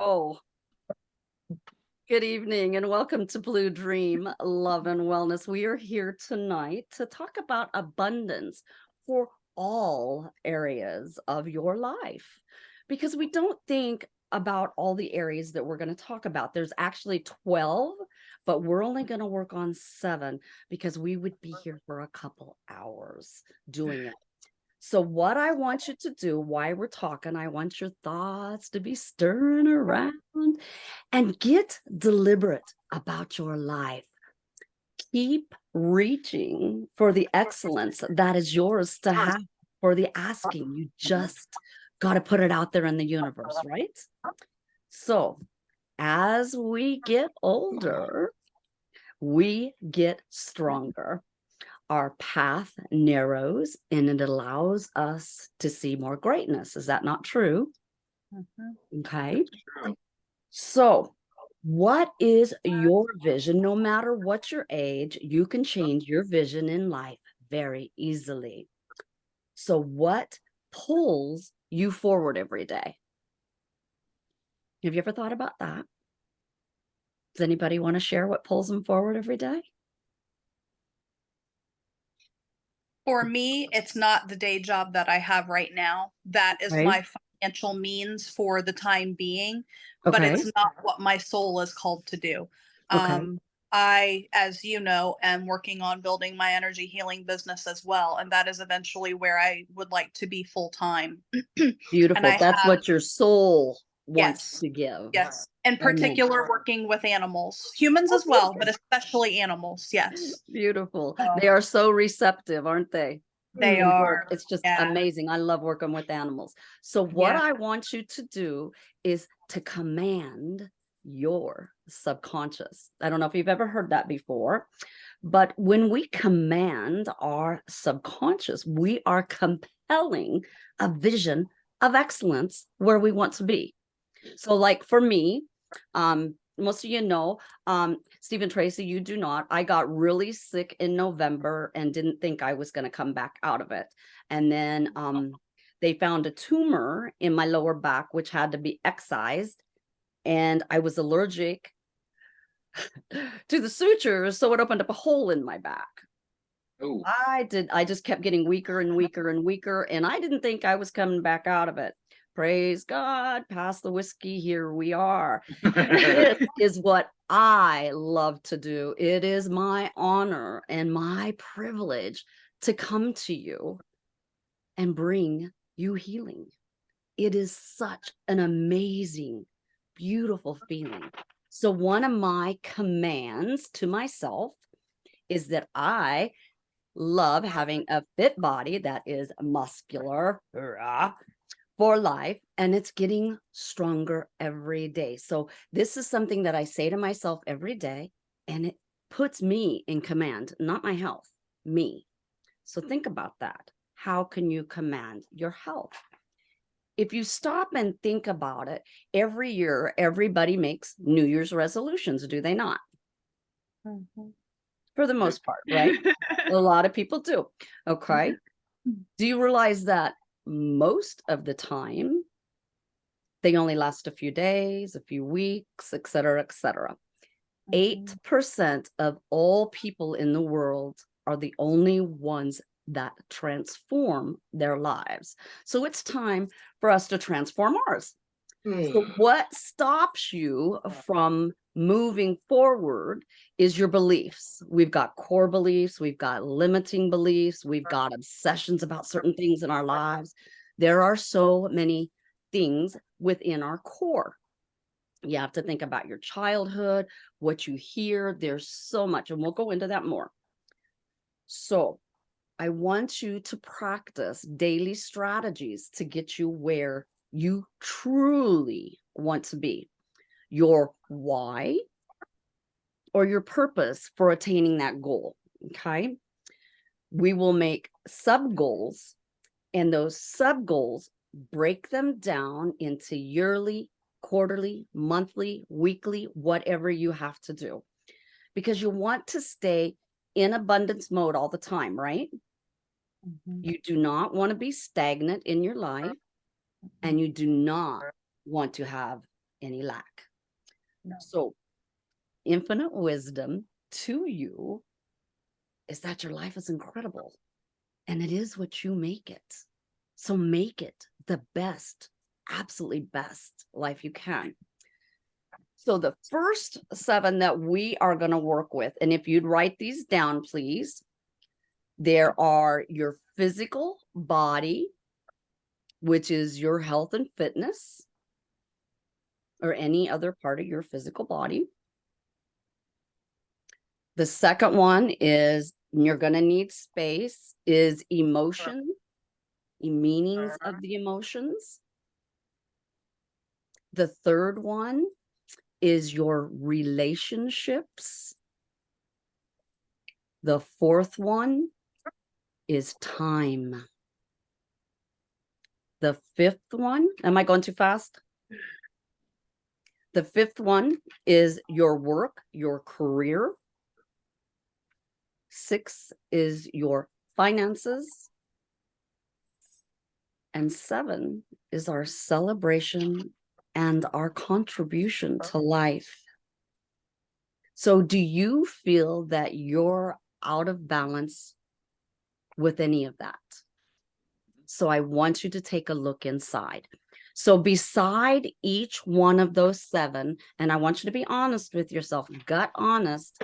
Oh, good evening and welcome to Blue Dream Love and Wellness. We are here tonight to talk about abundance for all areas of your life because we don't think about all the areas that we're going to talk about. There's actually 12, but we're only going to work on 7 because we would be here for a couple hours doing it. So what I want you to do while we're talking, I want your thoughts to be stirring around and get deliberate about your life. Keep reaching for the excellence that is yours to have for the asking. You just got to put it out there in the universe, right? So as we get older, we get stronger. Our path narrows and it allows us to see more greatness. Is that not true? Okay. So, what is your vision? No matter what your age, you can change your vision in life very easily. So, what pulls you forward every day? Have you ever thought about that? Does anybody want to share what pulls them forward every day? For me, it's not the day job that I have right now. That is Right. my financial means for the time being, but Okay. it's not what my soul is called to do. Okay. I, as you know, am working on building my energy healing business as well, and that is eventually where I would like to be full time. And Beautiful. I That's have, what your soul wants yes, to give. yes, in Amen. particular, working with animals, humans Oh, as well, but beautiful. especially animals. Yes. Beautiful. So They are so receptive, aren't they? they Work. are. It's just Yeah. amazing. I love working with animals. So what Yeah. I want you to do is to command your subconscious. I don't know if you've ever heard that before, but when we command our subconscious, we are compelling a vision of excellence where we want to be. So like for me, most of you know, Stephen Tracy, you do not. I got really sick in November and didn't think I was going to come back out of it. And then they found a tumor in my lower back, which had to be excised. And I was allergic to the sutures, so it opened up a hole in my back. Oh, I just kept getting weaker and weaker and weaker, and I didn't think I was coming back out of it. Praise God, pass the whiskey, here we are. This is what I love to do. It is my honor and my privilege to come to you and bring you healing. It is such an amazing, beautiful feeling. So one of my commands to myself is that I love having a fit body that is muscular for life, and it's getting stronger every day. So this is something that I say to myself every day, and it puts me in command, not my health, me. So think about that. How can you command your health? If you stop and think about it, every year everybody makes New Year's resolutions, do they not? For the most part, right? A lot of people do. Okay. Do you realize that most of the time they only last a few days, a few weeks, et cetera, et cetera? 8% of all people in the world are the only ones that transform their lives. So it's time for us to transform ours. So what stops you from moving forward is your beliefs. We've got core beliefs, we've got limiting beliefs, we've got obsessions about certain things in our lives. There are so many things within our core. You have to think about your childhood, what you hear. There's so much, and we'll go into that more. So I want you to practice daily strategies to get you where you truly want to be. Your why or your purpose for attaining that goal. Okay. We will make sub goals, and those sub goals, break them down into yearly, quarterly, monthly, weekly, whatever you have to do, because you want to stay in abundance mode all the time, right? You do not want to be stagnant in your life, and you do not want to have any lack. No. So infinite wisdom to you is that your life is incredible, and it is what you make it. So make it the best, absolutely best life you can. So the first 7 that we are going to work with, and if you'd write these down, please, there are your physical body, which is your health and fitness, or any other part of your physical body. The second one is, you're going to need space, is emotion, meanings of the emotions. The third one is your relationships. The fourth one is time. The fifth one, am I going too fast? The fifth one is your work, your career. 6 is your finances. And 7 is our celebration and our contribution to life. So do you feel that you're out of balance with any of that? So I want you to take a look inside. So beside each one of those 7, and I want you to be honest with yourself, gut honest,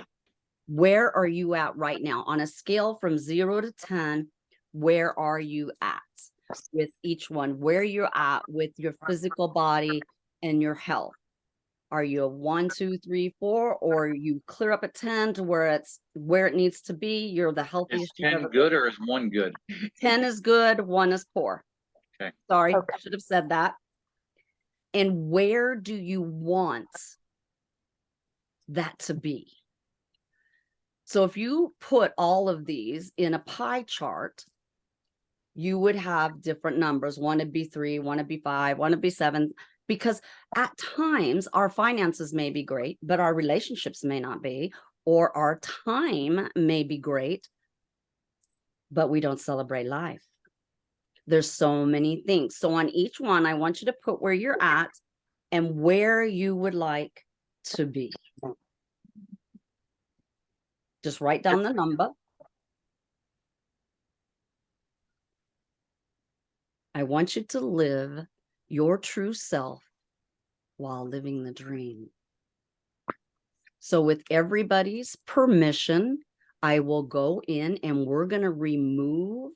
where are you at right now? On a scale from 0 to 10, where are you at with each one? Where you're at with your physical body and your health? Are you a 1, 2, 3, 4, or you clear up at 10 to where it's where it needs to be? You're the Is healthiest you've 10 ever good been. or is 1 good? 10 is good, 1 is poor. Okay. Sorry, Okay. I should have said that. And where do you want that to be? So if you put all of these in a pie chart, you would have different numbers. One would be 3, one would be 5, one would be 7, because at times our finances may be great, but our relationships may not be, or our time may be great, but we don't celebrate life. There's so many things. So on each one, I want you to put where you're at and where you would like to be. Just write down the number. I want you to live your true self while living the dream. So with everybody's permission, I will go in and we're going to remove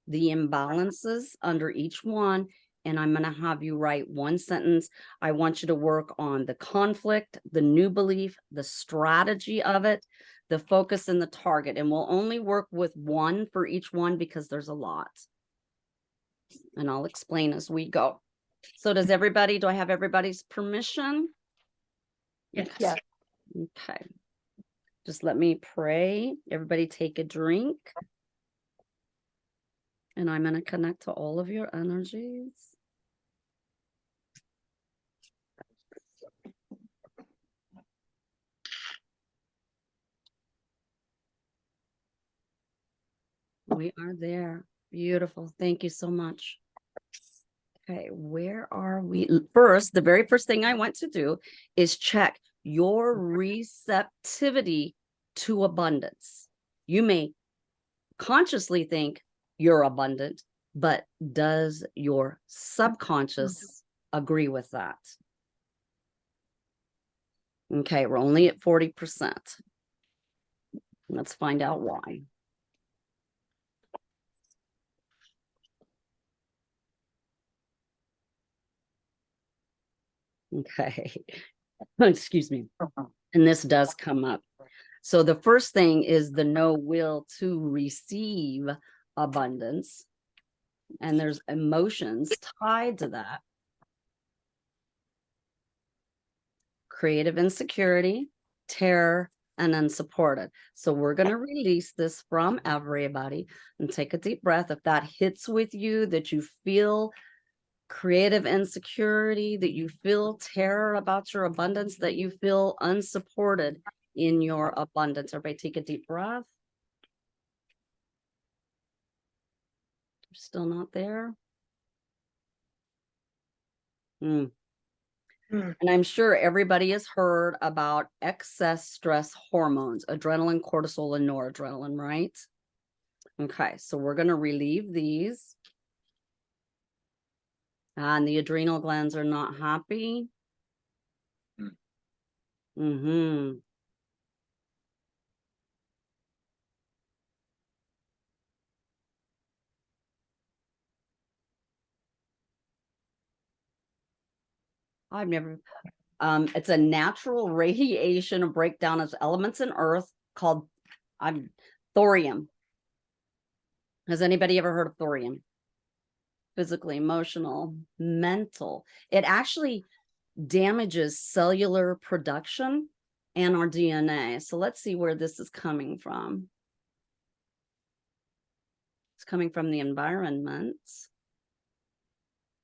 the imbalances under each one. And I'm going to have you write one sentence. I want you to work on the conflict, the new belief, the strategy of it, the focus, and the target. And we'll only work with one for each one because there's a lot. And I'll explain as we go. So do I have everybody's permission? Yes. Okay. Just let me pray. Everybody take a drink. And I'm going to connect to all of your energies. We are there. Beautiful. Thank you so much. Okay, where are we? First, the very first thing I want to do is check your receptivity to abundance. You may consciously think you're abundant, but does your subconscious agree with that? Okay, we're only at 40%. Let's find out why. Okay. Excuse me. And this does come up. So the first thing is the no will to receive abundance. And there's emotions tied to that. Creative insecurity, terror, and unsupported. So we're going to release this from everybody and take a deep breath. If that hits with you, that you feel creative insecurity, that you feel terror about your abundance, that you feel unsupported in your abundance. Everybody take a deep breath. You're still not there. And I'm sure everybody has heard about excess stress hormones, adrenaline, cortisol, and noradrenaline, right? Okay, so we're going to relieve these. And the adrenal glands are not happy. Mm-hmm. I've never, it's a natural radiation breakdown of elements in earth called thorium. Has anybody ever heard of thorium? Physically, emotional, mental. It actually damages cellular production and our DNA. So let's see where this is coming from. It's coming from the environment.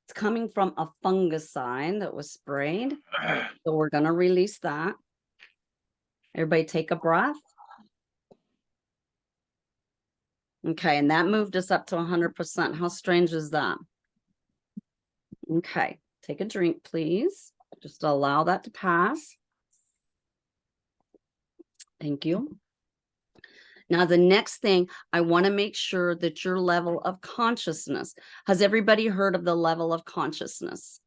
It's coming from a fungicide that was sprayed. So we're going to release that. Everybody take a breath. Okay, and that moved us up to 100%. How strange is that? Okay, take a drink, please. Just allow that to pass. Thank you. Now, the next thing, I want to make sure that your level of consciousness. Has everybody heard of the level of consciousness?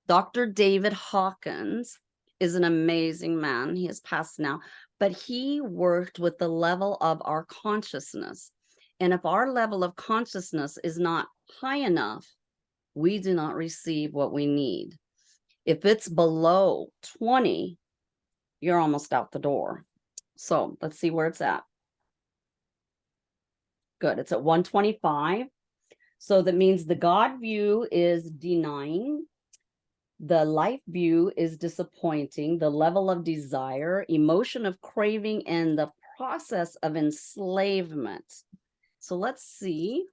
Dr. David Hawkins is an amazing man. He has passed now, but he worked with the level of our consciousness. And if our level of consciousness is not high enough, we do not receive what we need. If it's below 20, you're almost out the door. So let's see where it's at. Good. It's at 125. So that means the God view is denying. The life view is disappointing. The level of desire, emotion of craving, and the process of enslavement. So let's see.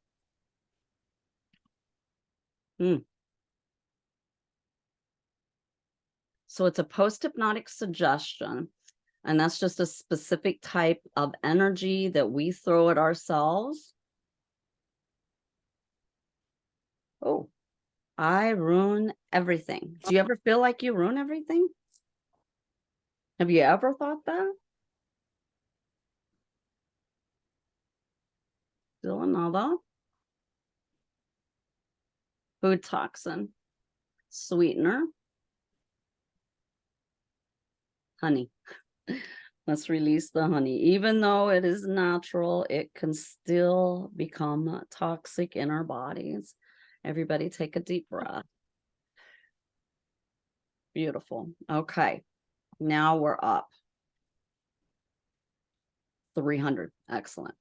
So it's a post-hypnotic suggestion. And that's just a specific type of energy that we throw at ourselves. Oh, I ruin everything. Do you ever feel like you ruin everything? Have you ever thought that? Still another. Food toxin. Sweetener. Honey. Let's release the honey. Even though it is natural, it can still become toxic in our bodies. Everybody take a deep breath. Beautiful. Okay. Now we're up. 300. Excellent.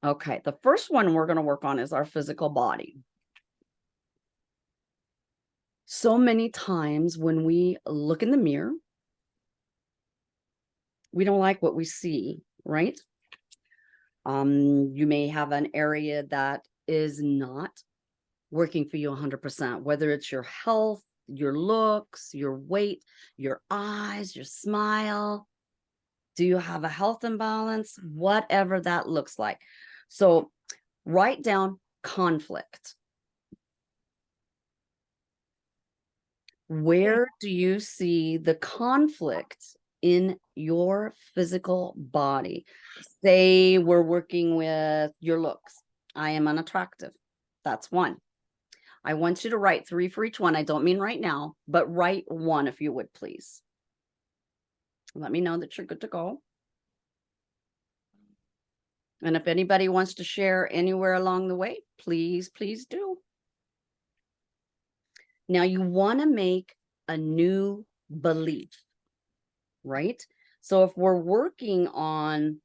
Okay. The first one we're going to work on is our physical body. So many times when we look in the mirror, we don't like what we see, right? You may have an area that is not working for you 100%, whether it's your health, your looks, your weight, your eyes, your smile. Do you have a health imbalance? Whatever that looks like. So write down conflict. Where do you see the conflict in your physical body? Say we're working with your looks. I am unattractive. That's one. I want you to write 3 for each one. I don't mean right now, but write 1 if you would, please. Let me know that you're good to go. And if anybody wants to share anywhere along the way, please, please do. Now you want to make a new belief, right? So if we're working on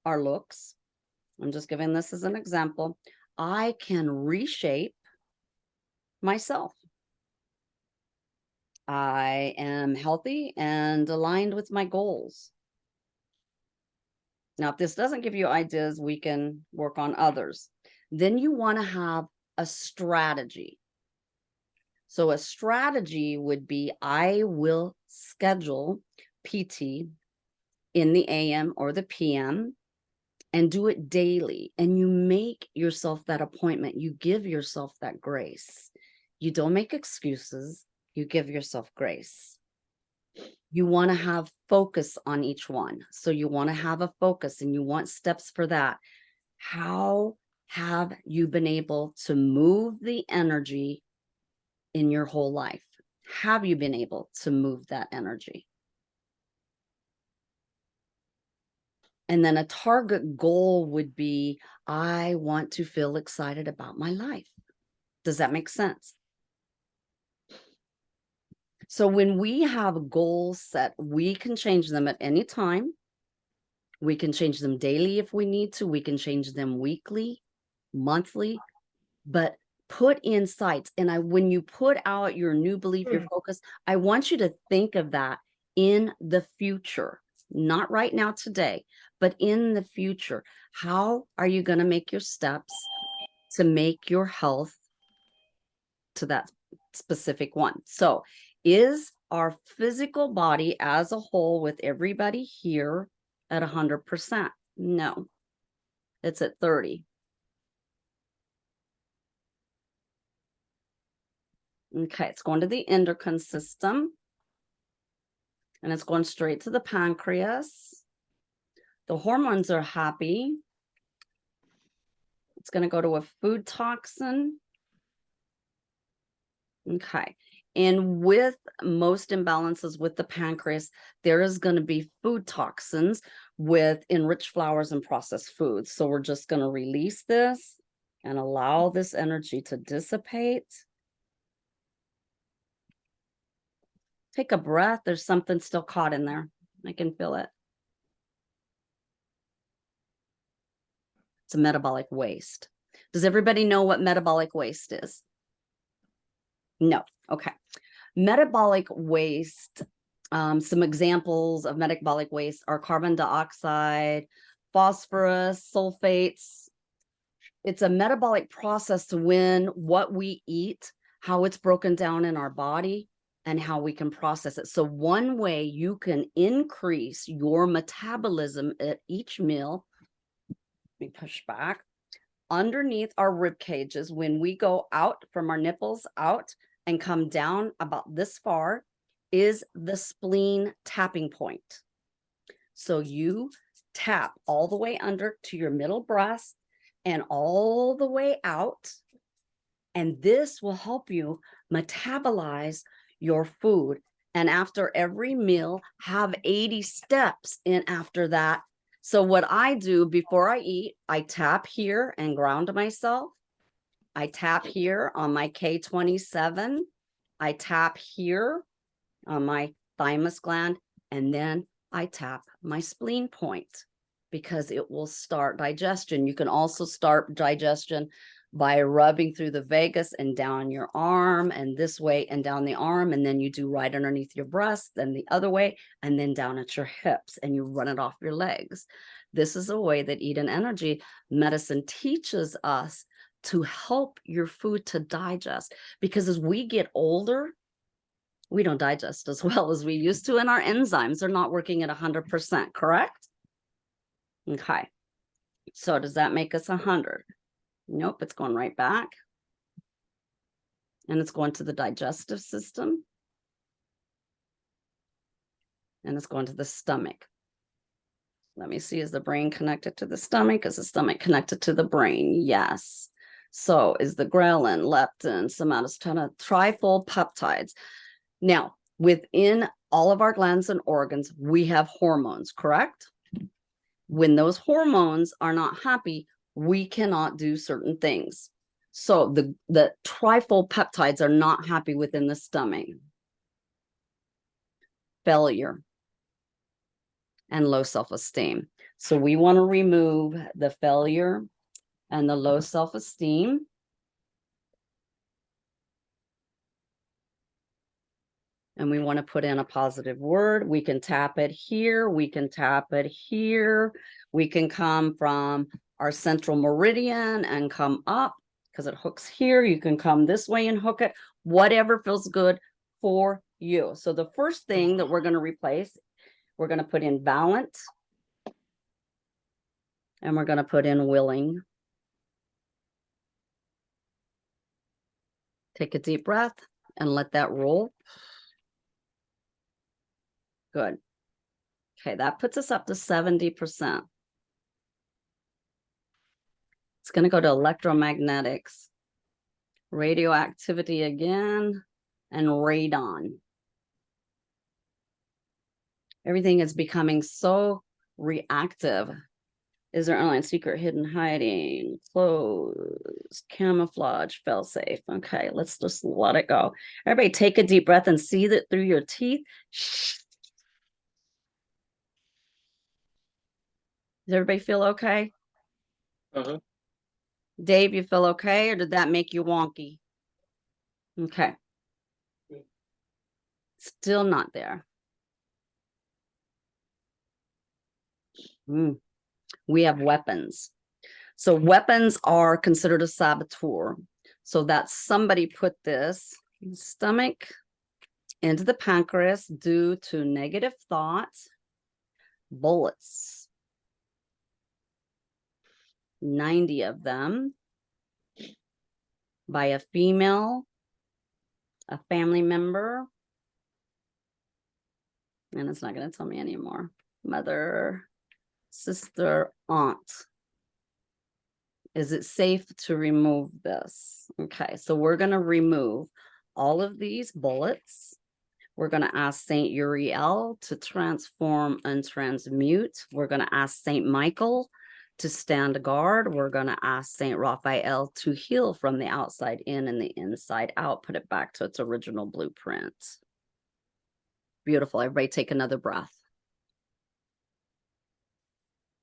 our looks, I'm just giving this as an example, I can reshape myself. I am healthy and aligned with my goals. Now, if this doesn't give you ideas, we can work on others. Then you want to have a strategy. So a strategy would be, I will schedule PT in the AM or the PM and do it daily. And you make yourself that appointment. You give yourself that grace. You don't make excuses. you give yourself grace. You want to have focus on each one. So you want to have a focus and you want steps for that. How have you been able to move the energy in your whole life? Have you been able to move that energy? And then a target goal would be, I want to feel excited about my life. Does that make sense? So when we have goals set, we can change them at any time. We can change them daily if we need to. We can change them weekly, monthly, but put in sights. And when you put out your new belief, your focus, I want you to think of that in the future, not right now today, but in the future. How are you going to make your steps to make your health to that specific one? So is our physical body as a whole with everybody here at 100%? No, it's at 30. Okay, it's going to the endocrine system and it's going straight to the pancreas. The hormones are happy. It's going to go to a food toxin. Okay. And with most imbalances with the pancreas, there is going to be food toxins with enriched flours and processed foods. So we're just going to release this and allow this energy to dissipate. Take a breath. There's something still caught in there. I can feel it. It's a metabolic waste. Does everybody know what metabolic waste is? No. Okay. Metabolic waste, some examples of metabolic waste are carbon dioxide, phosphorus, sulfates. It's a metabolic process when what we eat, how it's broken down in our body, and how we can process it. So one way you can increase your metabolism at each meal, let me push back, underneath our rib cages, when we go out from our nipples out and come down about this far, is the spleen tapping point. So you tap all the way under to your middle breast and all the way out. And this will help you metabolize your food. And after every meal, have 80 steps in after that. So what I do before I eat, I tap here and ground myself. I tap here on my K27. I tap here on my thymus gland, and then I tap my spleen point because it will start digestion. You can also start digestion by rubbing through the vagus and down your arm and this way and down the arm, and then you do right underneath your breast, then the other way, and then down at your hips, and you run it off your legs. This is a way that Eat an Energy medicine teaches us to help your food to digest, because as we get older, we don't digest as well as we used to, and our enzymes are not working at 100%, correct? Okay, so does that make us 100? Nope, it's going right back. And it's going to the digestive system. And it's going to the stomach. Let me see, is the brain connected to the stomach? Is the stomach connected to the brain? Yes. So is the ghrelin, leptin, somatostatin, trifold peptides. Now, within all of our glands and organs, we have hormones, correct? When those hormones are not happy, we cannot do certain things. So the trifold peptides are not happy within the stomach. Failure and low self-esteem. So we want to remove the failure and the low self-esteem. And we want to put in a positive word. We can tap it here. We can tap it here. We can come from our central meridian and come up because it hooks here. You can come this way and hook it, whatever feels good for you. So the first thing that we're going to replace, we're going to put in balance and we're going to put in willing. Take a deep breath and let that roll. Good. Okay, that puts us up to 70%. It's going to go to electromagnetics, radioactivity again, and radon. Everything is becoming so reactive. Is there online secret, hidden, hiding, closed, camouflage, fail safe? Okay, let's just let it go. Everybody take a deep breath and see that through your teeth. Does everybody feel okay? Uh-huh. Dave, you feel okay, or did that make you wonky? Okay. Still not there. We have weapons. So weapons are considered a saboteur. So that somebody put this in the stomach into the pancreas due to negative thoughts, bullets, 90 of them by a female, a family member, and it's not going to tell me anymore. Mother, sister, aunt. Is it safe to remove this? Okay, so we're going to remove all of these bullets. We're going to ask Saint Uriel to transform and transmute. We're going to ask Saint Michael to stand guard. We're going to ask Saint Raphael to heal from the outside in and the inside out, put it back to its original blueprint. Beautiful. Everybody take another breath.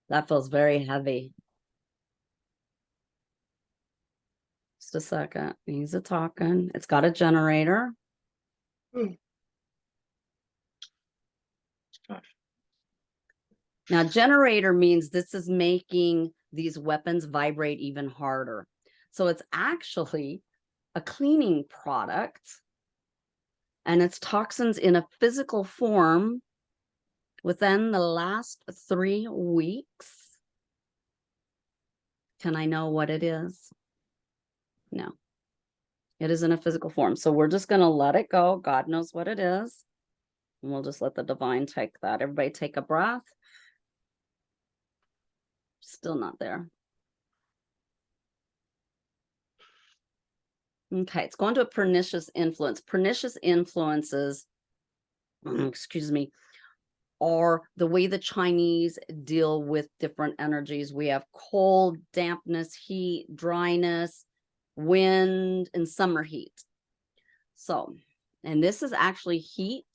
That feels very heavy. Just a second. He's a talking. It's got a generator. Now, generator means this is making these weapons vibrate even harder. So it's actually a cleaning product, and it's toxins in a physical form within the last 3 weeks. Can I know what it is? No, it is in a physical form. So we're just going to let it go. God knows what it is. And we'll just let the divine take that. Everybody take a breath. Still not there. Okay, it's going to a pernicious influence. Pernicious influences, excuse me, are the way the Chinese deal with different energies. We have cold, dampness, heat, dryness, wind, and summer heat. So, and this is actually heat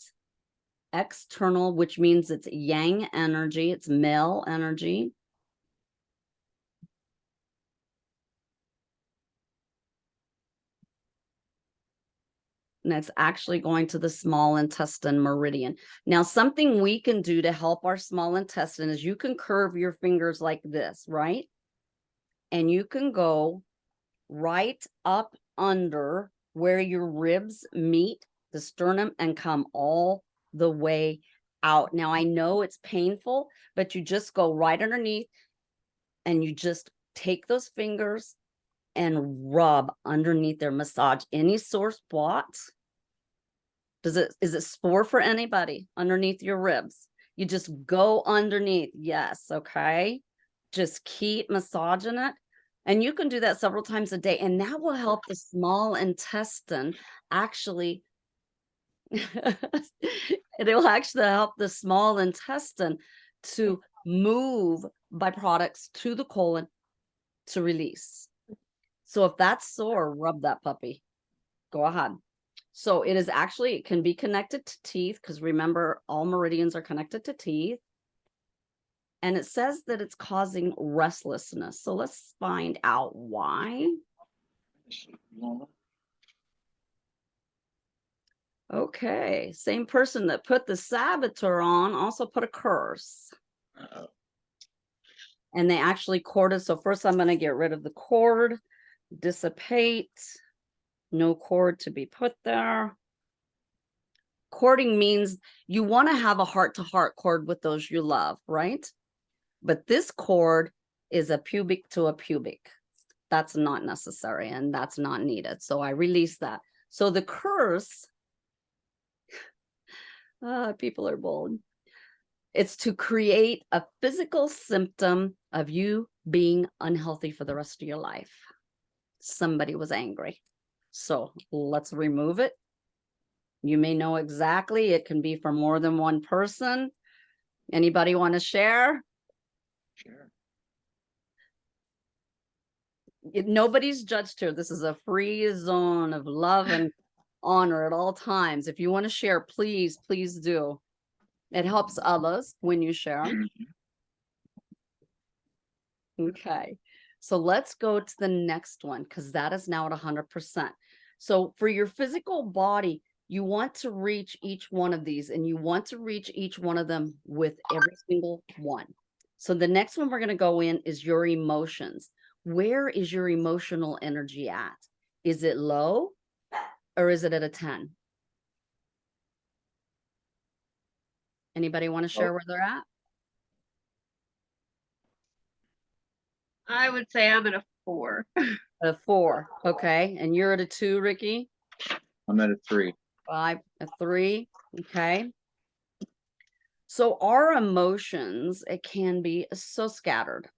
external, which means it's yang energy, it's male energy. And it's actually going to the small intestine meridian. Now, something we can do to help our small intestine is you can curve your fingers like this, right? And you can go right up under where your ribs meet the sternum and come all the way out. Now, I know it's painful, but you just go right underneath and you just take those fingers and rub underneath their massage any sore spots. Is it sore for anybody underneath your ribs? You just go underneath. Yes. Okay. Just keep massaging it. And you can do that several times a day. And that will help the small intestine actually. It will actually help the small intestine to move byproducts to the colon to release. So if that's sore, rub that puppy. Go ahead. So it is actually, it can be connected to teeth, because remember, all meridians are connected to teeth. And it says that it's causing restlessness. So let's find out why. Okay, same person that put the saboteur on also put a curse. And they actually corded. So first I'm going to get rid of the cord, dissipate, no cord to be put there. Cording means you want to have a heart-to-heart cord with those you love, right? But this cord is a pubic to a pubic. That's not necessary and that's not needed. So I release that. So the curse, people are bold. It's to create a physical symptom of you being unhealthy for the rest of your life. Somebody was angry. So let's remove it. You may know exactly. It can be for more than one person. Anybody want to share? Sure. Nobody's judged here. This is a free zone of love and honor at all times. If you want to share, please, please do. It helps others when you share. Okay. So let's go to the next one because that is now at 100%. So for your physical body, you want to reach each one of these and you want to reach each one of them with every single one. So the next one we're going to go in is your emotions. Where is your emotional energy at? Is it low or is it at a 10? Anybody want to share where they're at? I would say I'm at a 4. A 4. Okay. And you're at a 2, Ricky? I'm at a 3. 5, a 3. Okay. So our emotions, it can be so scattered.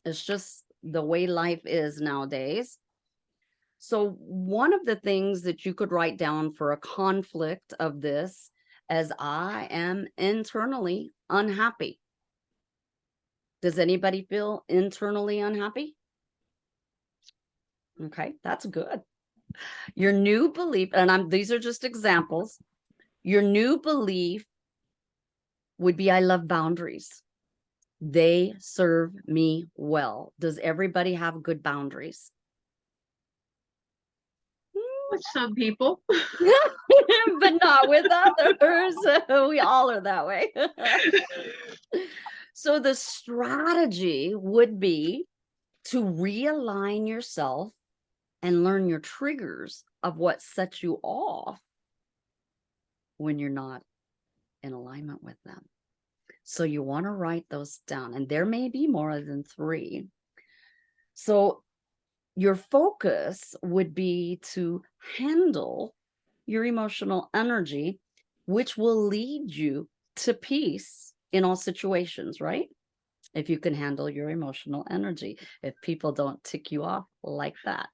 It's just the way life is nowadays. So one of the things that you could write down for a conflict of this as I am internally unhappy. Does anybody feel internally unhappy? Okay, that's good. Your new belief, and these are just examples. Your new belief would be I love boundaries. They serve me well. Does everybody have good boundaries? With some people. But not with others. We all are that way. So the strategy would be to realign yourself and learn your triggers of what sets you off when you're not in alignment with them. So you want to write those down, and there may be more than 3. So your focus would be to handle your emotional energy, which will lead you to peace in all situations, right? If you can handle your emotional energy, if people don't tick you off like that.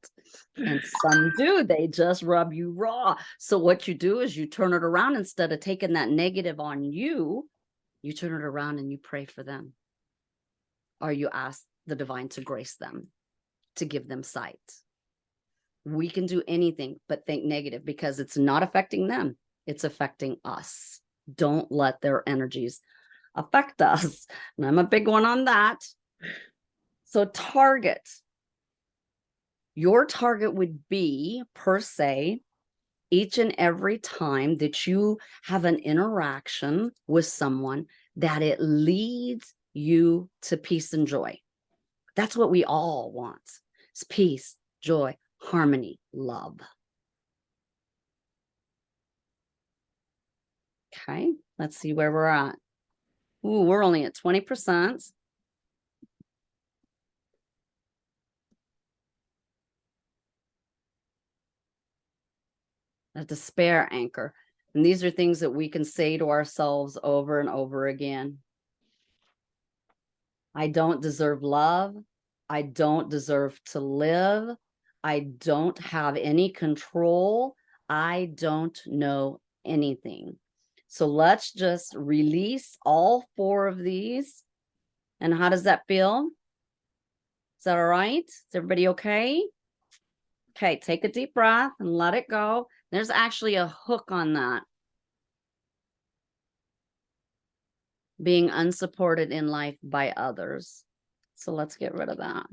And some do, they just rub you raw. So what you do is you turn it around. Instead of taking that negative on you, you turn it around and you pray for them. Or you ask the divine to grace them, to give them sight. We can do anything but think negative because it's not affecting them. It's affecting us. Don't let their energies affect us. And I'm a big one on that. So your target would be, per se, each and every time that you have an interaction with someone, that it leads you to peace and joy. That's what we all want. It's peace, joy, harmony, love. Okay, let's see where we're at. Ooh, we're only at 20%. A despair anchor. And these are things that we can say to ourselves over and over again. I don't deserve love. I don't deserve to live. I don't have any control. I don't know anything. So let's just release all 4 of these. And how does that feel? Is that all right? Is everybody okay? Okay, take a deep breath and let it go. There's actually a hook on that. Being unsupported in life by others. So let's get rid of that.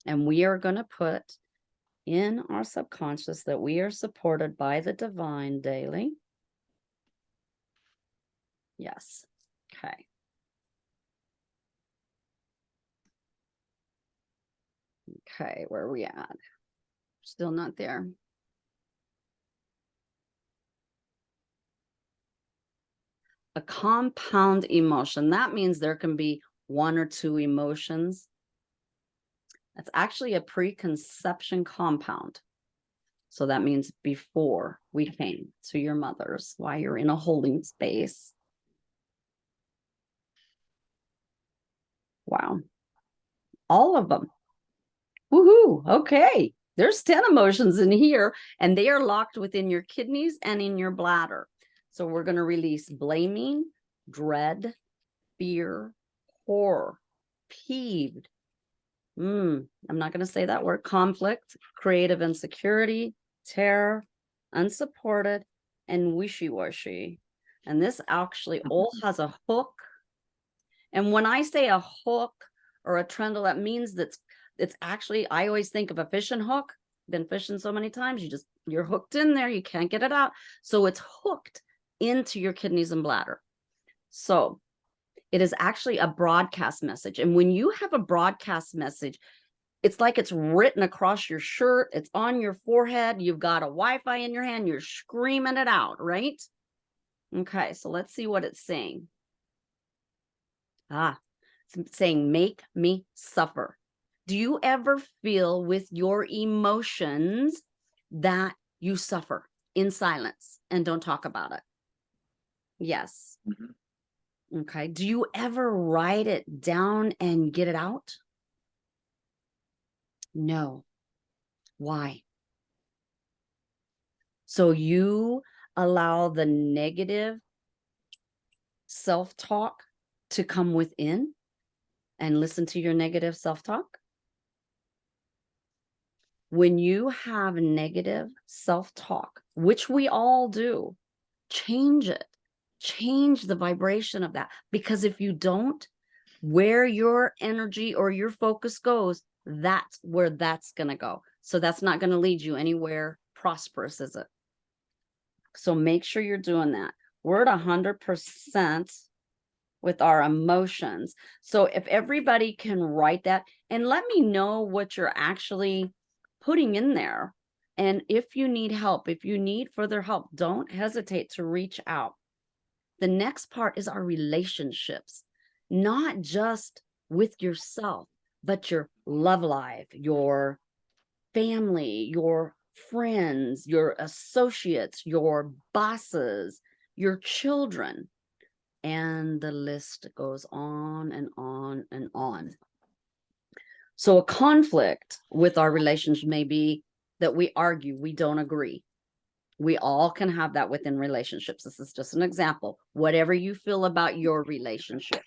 And we are going to put in our subconscious that we are supported by the divine daily. Yes. Okay. Okay, where are we at? Still not there. A compound emotion. That means there can be 1 or 2 emotions. That's actually a preconception compound. So that means before we came to your mother's, while you're in a holding space. Wow. All of them. Woohoo. Okay. There's 10 emotions in here, and they are locked within your kidneys and in your bladder. So we're going to release blaming, dread, fear, horror, peeved. I'm not going to say that word. Conflict, creative insecurity, terror, unsupported, and wishy-washy. And this actually all has a hook. And when I say a hook or a trundle, that means that it's actually, I always think of a fishing hook. Been fishing so many times, you're hooked in there, you can't get it out. So it's hooked into your kidneys and bladder. So it is actually a broadcast message. And when you have a broadcast message, it's like it's written across your shirt, it's on your forehead, you've got a Wi-Fi in your hand, you're screaming it out, right? Okay, so let's see what it's saying. It's saying, make me suffer. Do you ever feel with your emotions that you suffer in silence and don't talk about it? Yes. Mhm. Okay. Do you ever write it down and get it out? No. Why? So you allow the negative self-talk to come within and listen to your negative self-talk? When you have negative self-talk, which we all do, change it. Change the vibration of that. Because if you don't, where your energy or your focus goes, that's where that's going to go. So that's not going to lead you anywhere prosperous, is it? So make sure you're doing that. We're at 100% with our emotions. So if everybody can write that and let me know what you're actually putting in there. And if you need help, if you need further help, don't hesitate to reach out. The next part is our relationships, not just with yourself, but your love life, your family, your friends, your associates, your bosses, your children. And the list goes on and on and on. So a conflict with our relationship may be that we argue, we don't agree. We all can have that within relationships. This is just an example. Whatever you feel about your relationship.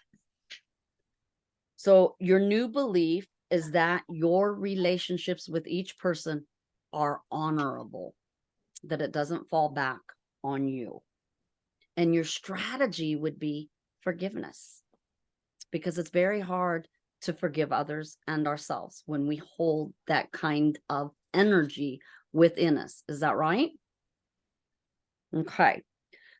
So your new belief is that your relationships with each person are honorable, that it doesn't fall back on you. And your strategy would be forgiveness, because it's very hard to forgive others and ourselves when we hold that kind of energy within us. Is that right? Okay.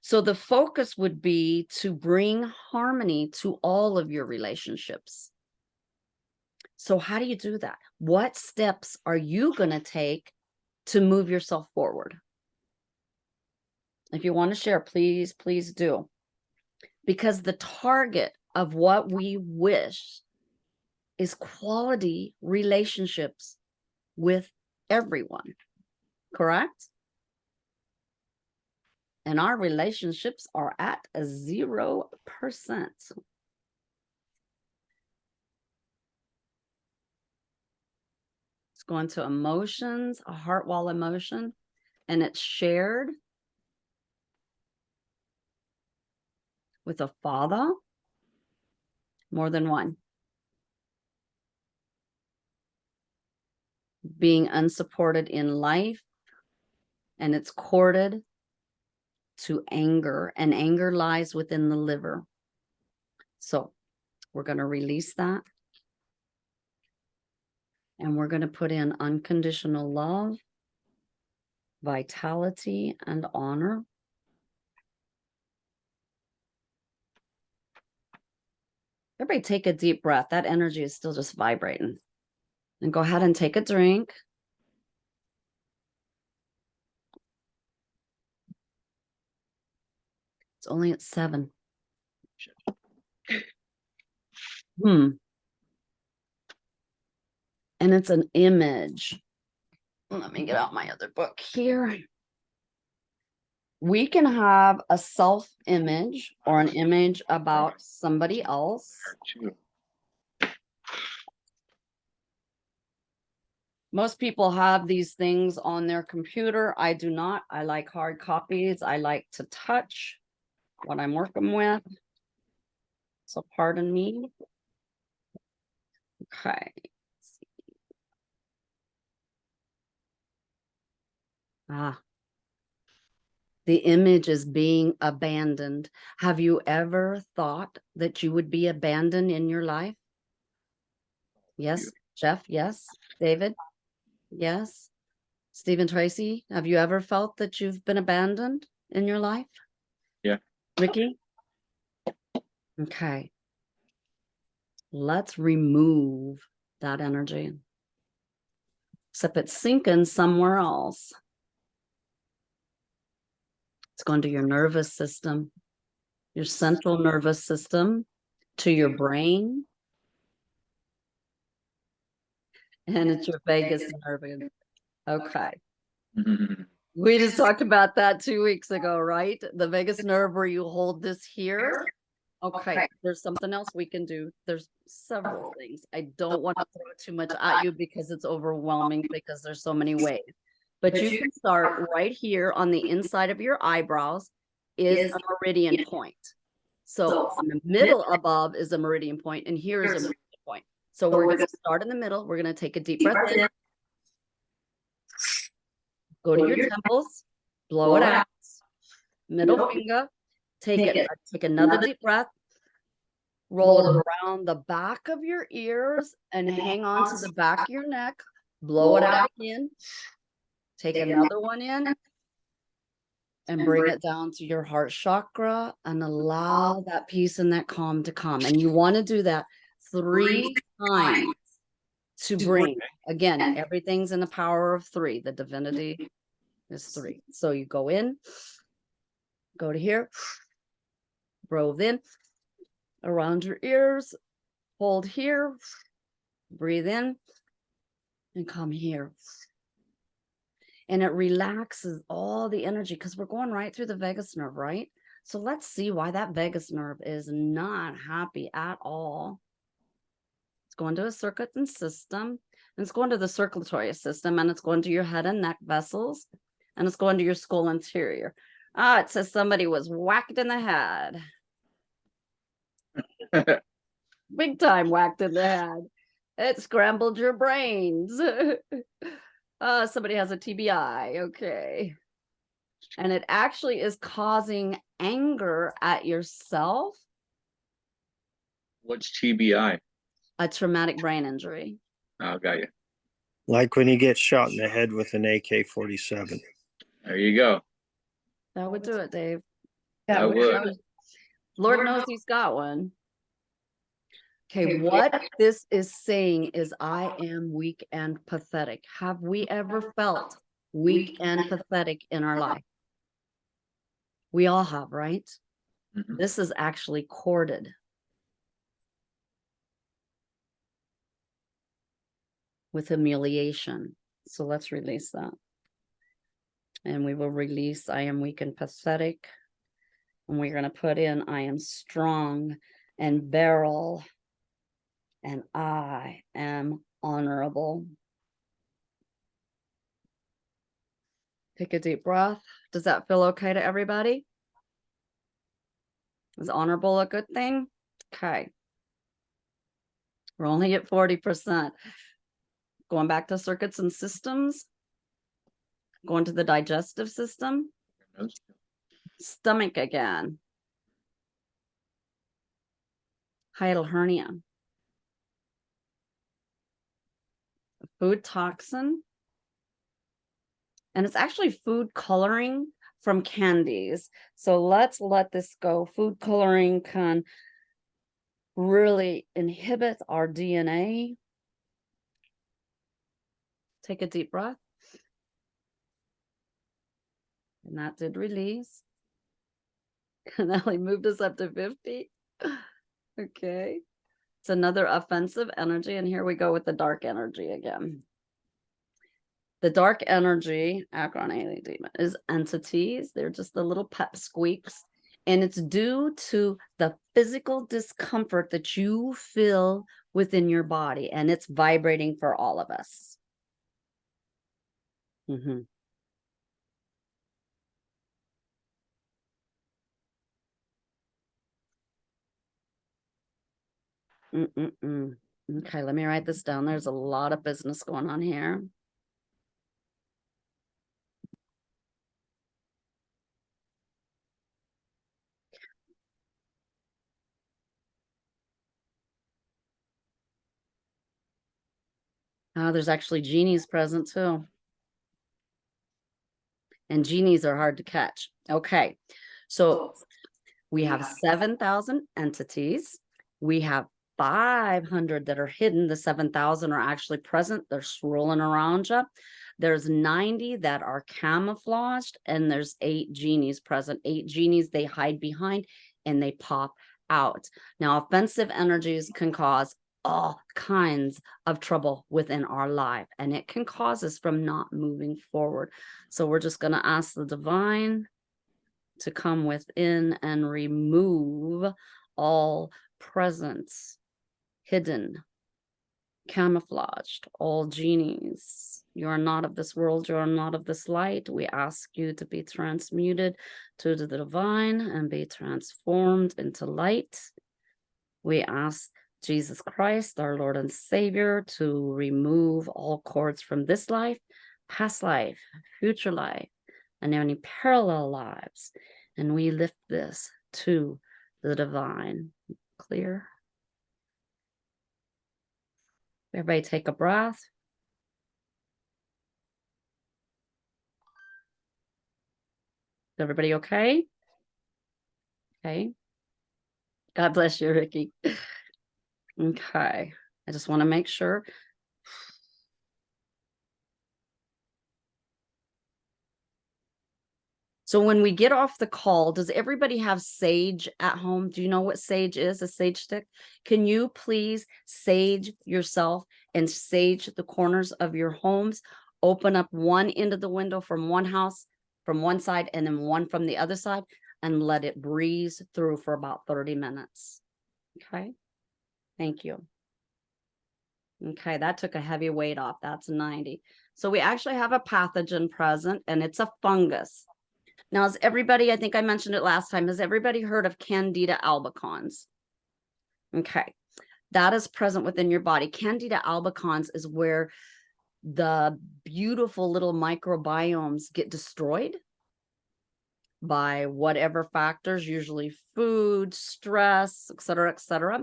So the focus would be to bring harmony to all of your relationships. So how do you do that? What steps are you going to take to move yourself forward? If you want to share, please, please do. Because the target of what we wish is quality relationships with everyone, correct? And our relationships are at a 0%. It's going to emotions, a heart wall emotion, and it's shared with a father, more than one. Being unsupported in life, and it's corded to anger, and anger lies within the liver. So we're going to release that. And we're going to put in unconditional love, vitality, and honor. Everybody take a deep breath. That energy is still just vibrating. And go ahead and take a drink. It's only at 7. And it's an image Let me get out my other book here. We can have a self-image or an image about somebody else. Two. Most people have these things on their computer. I do not. I like hard copies. I like to touch what I'm working with. So pardon me. Okay. Ah, the image is being abandoned. Have you ever thought that you would be abandoned in your life? Yes, Jeff, yes. David, yes. Stephen Tracy, have you ever felt that you've been abandoned in your life? Yeah. Ricky? Okay. Let's remove that energy. Except it's sinking somewhere else. It's going to your nervous system, your central nervous system, to your brain. And it's your vagus nerve. Okay. We just talked about that 2 weeks ago, right? The vagus nerve where you hold this here. Okay, there's something else we can do. There's several things. I don't want to throw too much at you because it's overwhelming because there's so many ways. But you can start right here on the inside of your eyebrows is a meridian point. So in the middle above is a meridian point, and here is a meridian point. So we're going to start in the middle. We're going to take a deep breath in. Go to your temples, blow it out. Middle finger, take another deep breath. Roll it around the back of your ears and hang on to the back of your neck. Blow it out again. Take another one in and bring it down to your heart chakra and allow that peace and that calm to come. And you want to do that 3 times to bring, again, everything's in the power of 3. The divinity is 3. So you go in, go to here, breathe in around your ears, hold here, breathe in, and come here. And it relaxes all the energy because we're going right through the vagus nerve, right? So let's see why that vagus nerve is not happy at all. It's going to a circuit and system, and it's going to the circulatory system, and it's going to your head and neck vessels, and it's going to your skull interior. Ah, it says somebody was whacked in the head. Big time whacked in the head. It scrambled your brains. Somebody has a TBI. Okay. And it actually is causing anger at yourself. What's TBI? A traumatic brain injury. Oh, got you. Like when you get shot in the head with an AK-47. There you go. That would do it, Dave. That would. Lord knows he's got one. Okay, what this is saying is I am weak and pathetic. Have we ever felt weak and pathetic in our life? We all have, right? Mhm. This is actually corded with humiliation. So let's release that. And we will release I am weak and pathetic. And we're going to put in I am strong and beryl. And I am honorable. Take a deep breath. Does that feel okay to everybody? Is honorable a good thing? Okay. We're only at 40%. Going back to circuits and systems. Going to the digestive system. Stomach again. Hiatal hernia. Food toxin. And it's actually food coloring from candies. So let's let this go. Food coloring can really inhibit our DNA. Take a deep breath. And that did release. And that only moved us up to 50. Okay. It's another offensive energy. And here we go with the dark energy again. The dark energy, Akron alien demon, is entities. They're just the little pep squeaks. And it's due to the physical discomfort that you feel within your body. And it's vibrating for all of us. Mm-hmm. Okay, let me write this down. There's a lot of business going on here. There's actually genies present too. And genies are hard to catch. Okay, so we have 7,000 entities. We have 500 that are hidden. The 7,000 are actually present. They're swirling around you. There's 90 that are camouflaged, and there's 8 genies present. 8 genies they hide behind and they pop out. Now, offensive energies can cause all kinds of trouble within our life, and it can cause us from not moving forward. So we're just going to ask the divine to come within and remove all presence, hidden, camouflaged, all genies. You are not of this world, you are not of this light. We ask you to be transmuted to the divine and be transformed into light. We ask Jesus Christ, our Lord and Savior, to remove all cords from this life, past life, future life, and any parallel lives. And we lift this to the divine. Clear? Everybody take a breath. Is everybody okay? Okay. God bless you, Ricky. Okay. I just want to make sure. So when we get off the call, does everybody have sage at home? Do you know what sage is, a sage stick? Can you please sage yourself and sage the corners of your homes? Open up one end of the window from one house, from one side, and then one from the other side, and let it breeze through for about 30 minutes. Okay, thank you. Okay, that took a heavy weight off. That's 90. So we actually have a pathogen present, and it's a fungus. Now, has everybody, I think I mentioned it last time, has everybody heard of Candida albicans? Okay, that is present within your body. Candida albicans is where the beautiful little microbiomes get destroyed by whatever factors, usually food, stress, et cetera, et cetera.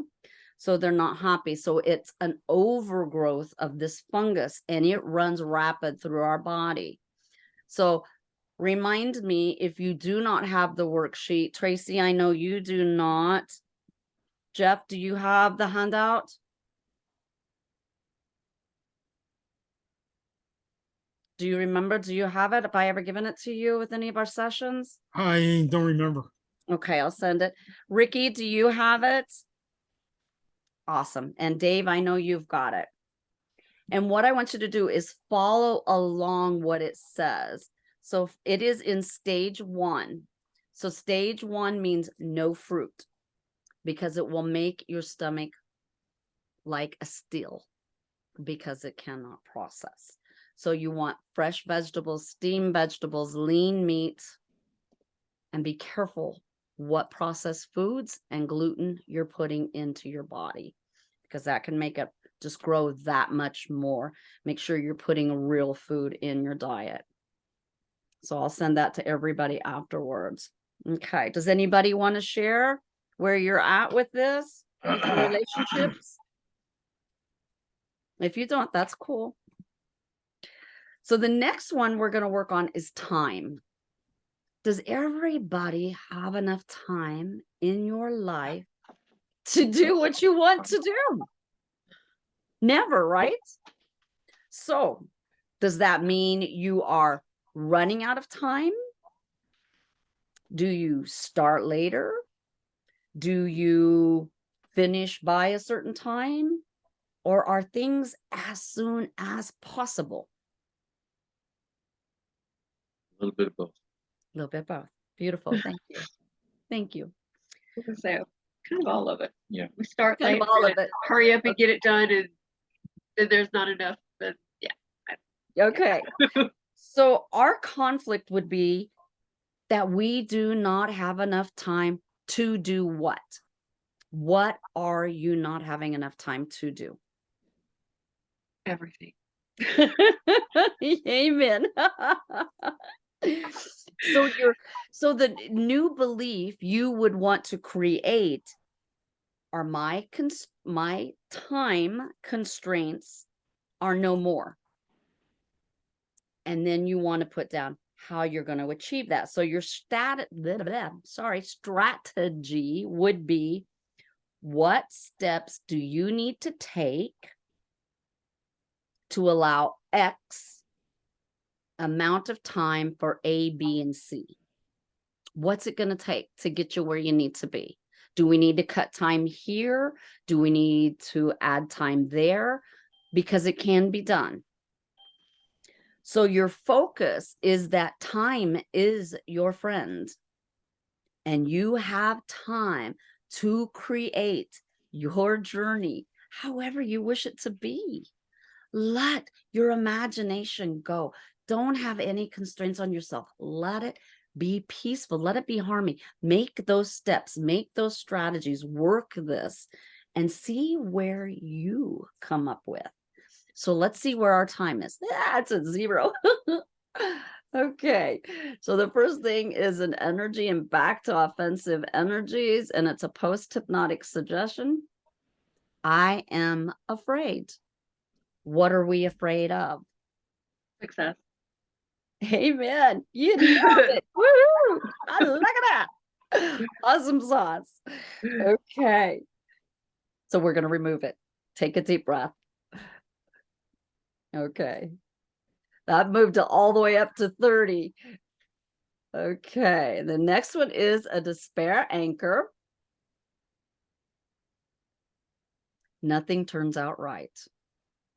So they're not happy. So it's an overgrowth of this fungus, and it runs rapid through our body. So remind me if you do not have the worksheet. Tracy, I know you do not. Jeff, do you have the handout? Do you remember? Do you have it? Have I ever given it to you with any of our sessions? I don't remember. Okay, I'll send it. Ricky, do you have it? Awesome. And Dave, I know you've got it. And what I want you to do is follow along what it says. So it is in stage 1. So stage 1 means no fruit, because it will make your stomach like a steel because it cannot process. So you want fresh vegetables, steamed vegetables, lean meat, and be careful what processed foods and gluten you're putting into your body, because that can make it just grow that much more. Make sure you're putting real food in your diet. So I'll send that to everybody afterwards. Okay. Does anybody want to share where you're at with this, with your relationships? If you don't, that's cool. So the next one we're going to work on is time. Does everybody have enough time in your life to do what you want to do? Never, right? So does that mean you are running out of time? Do you start later? Do you finish by a certain time? Or are things as soon as possible? A little bit of both. A little bit both. Beautiful. Thank you. Thank you. I was gonna say, kind of all of it. Yeah. We start Kind late, of all we're of gonna it. hurry up and get it done, and then there's not enough. But yeah, Okay. So our conflict would be that we do not have enough time to do what? What are you not having enough time to do? everything. Amen. So the new belief you would want to create are my time constraints are no more. And then you want to put down how you're going to achieve that. So your strategy would be, what steps do you need to take to allow X amount of time for A, B, and C? What's it going to take to get you where you need to be? Do we need to cut time here? Do we need to add time there? Because it can be done. So your focus is that time is your friend, and you have time to create your journey however you wish it to be. Let your imagination go. Don't have any constraints on yourself. Let it be peaceful. Let it be harmony. Make those steps, make those strategies, work this, and see where you come up with. So let's see where our time is. It's a 0. Okay. So the first thing is an energy and back to offensive energies, and it's a post-hypnotic suggestion. I am afraid. What are we afraid of? Success. Amen. You nailed it. Woohoo! I look at that. Awesome sauce. Okay. So we're going to remove it. Take a deep breath. Okay. That moved all the way up to 30. Okay. The next one is a despair anchor. Nothing turns out right.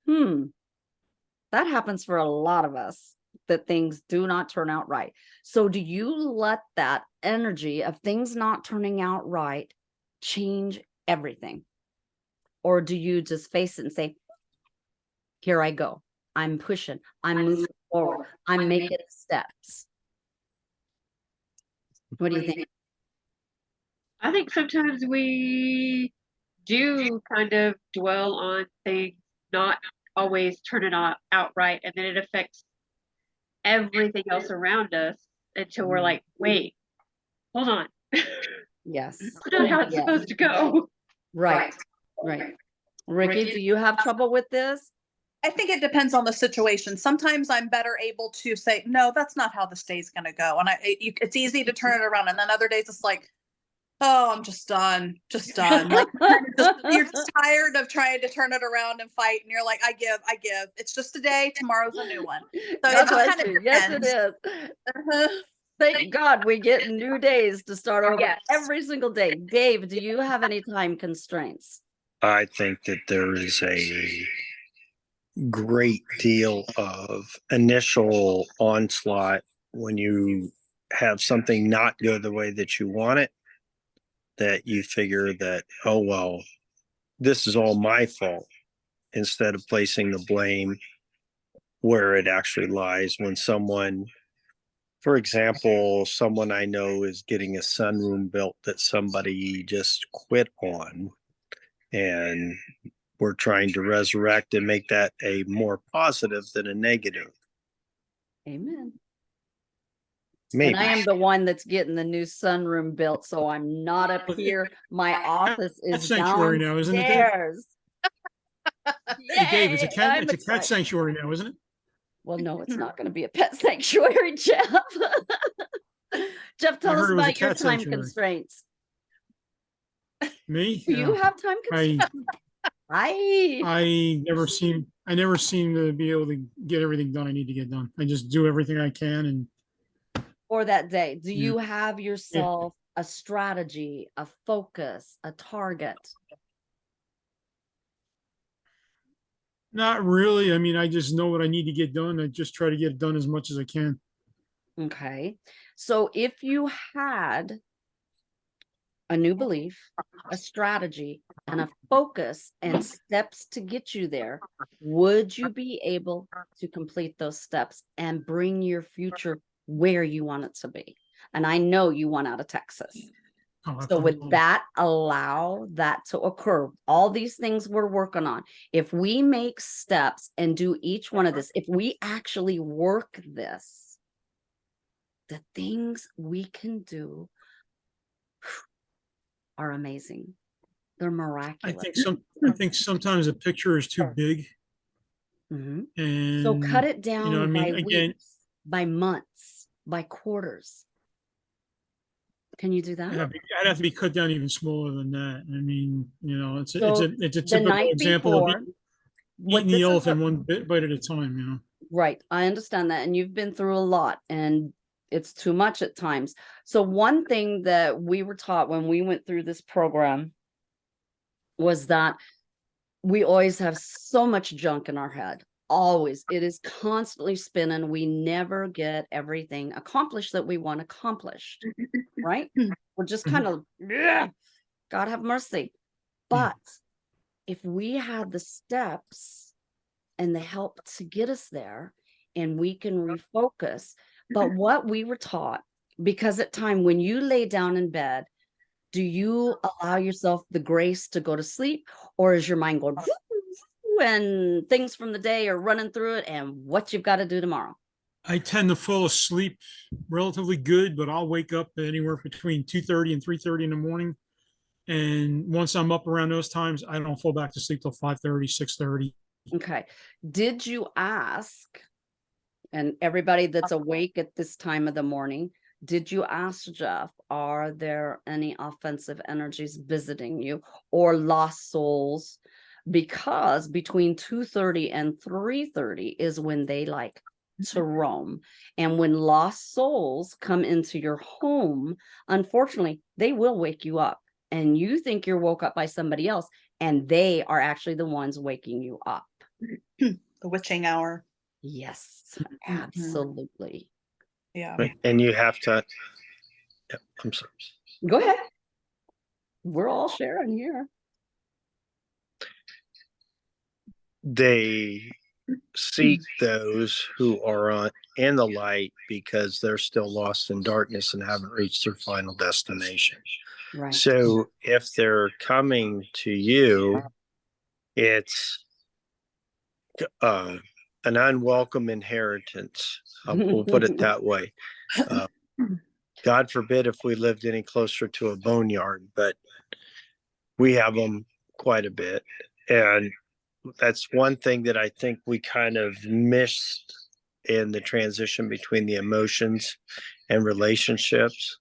That happens for a lot of us, that things do not turn out right. So do you let that energy of things not turning out right change everything? Or do you just face it and say, here I go. I'm pushing. I'm moving forward. I'm making steps. What do you think? I think sometimes we do kind of dwell on things not always turning out right, and then it affects everything else around us until we're like, wait, hold on. Yes. That's not how it's Yes. supposed to go. Right. Right. Ricky, do you have trouble with this? I think it depends on the situation. Sometimes I'm better able to say, no, that's not how this day's going to go. And it's easy to turn it around. And then other days it's like, oh, I'm just done. Like you're just tired of trying to turn it around and fight. And you're like, I give. It's just a day. Tomorrow's a new one. So God it just bless kind of you. depends. Yes, it is. Thank God we get new days to start over every single day. Dave, do you have any time constraints? I think that there is a great deal of initial onslaught when you have something not go the way that you want it, that you figure that, oh, well, this is all my fault, instead of placing the blame where it actually lies. When someone, for example, someone I know is getting a sunroom built that somebody just quit on, and we're trying to resurrect and make that a more positive than a negative. Amen. Maybe. And I am the one that's getting the new sunroom built, so I'm not up here. My office is sanctuary now, isn't it, Dave? downstairs. Hey, Dave, it's a cat. I'm It's a cat excited. sanctuary now, isn't it? Well, no, it's not going to be a pet sanctuary, Jeff. Jeff, tell us heard it was a about your cat time sanctuary. constraints. Me? Do you have time constraints? I never seem to be able to get everything done I need to get done. I just do everything I can, and For that day, do you have yourself a strategy, a focus, a target? not really. I mean, I just know what I need to get done. I just try to get it done as much as I can. Okay. So if you had a new belief, a strategy, and a focus and steps to get you there, would you be able to complete those steps and bring your future where you want it to be? And I know you want out of Texas. Oh, So would absolutely. that allow that to occur? All these things we're working on. If we make steps and do each one of this, if we actually work this, the things we can do are amazing. They're I miraculous. think sometimes a picture is too big. Mhm. And So cut it I down mean, by again, weeks, by months, by quarters. Can you do that? I'd have to be cut down even smaller than that. I mean, it's a, So it's a the typical night example of before, eating the elephant one bite at a time, right, I understand that, and you've been through a lot, and it's too much at times. So one thing that we were taught when we went through this program was that we always have so much junk in our head. Always. It is constantly spinning. We never get everything accomplished that we want accomplished, right? We're just Mhm. kind of, yeah, God have mercy. Yeah. But if we had the steps and the help to get us there, and we can refocus. But what we were taught, because at time when you lay down in bed, do you allow yourself the grace to go to sleep, or is your mind going and things from the day are running through it and what you've got to do tomorrow? I tend to fall asleep relatively good, but I'll wake up anywhere between 2:30 and 3:30 in the morning. And once I'm up around those times, I don't fall back to sleep till 5:30, 6:30. Okay. Did you ask, and everybody that's awake at this time of the morning, did you ask Jeff, are there any offensive energies visiting you or lost souls? Because between 2:30 and 3:30 is when they like to roam. And when lost souls come into your home, unfortunately, they will wake you up. And you think you're woke up by somebody else, and they are actually the ones waking you up. The witching hour. Yes, Mhm. absolutely. Yeah. And you have to, yeah, I'm sorry. Go ahead. We're all sharing here. They seek those who are in the light because they're still lost in darkness and haven't reached their final destination. Right. So if they're coming to you, it's an unwelcome inheritance. We'll put it that way. God forbid if we lived any closer to a boneyard, but we have them quite a bit. And that's one thing that I think we kind of missed in the transition between the emotions and relationships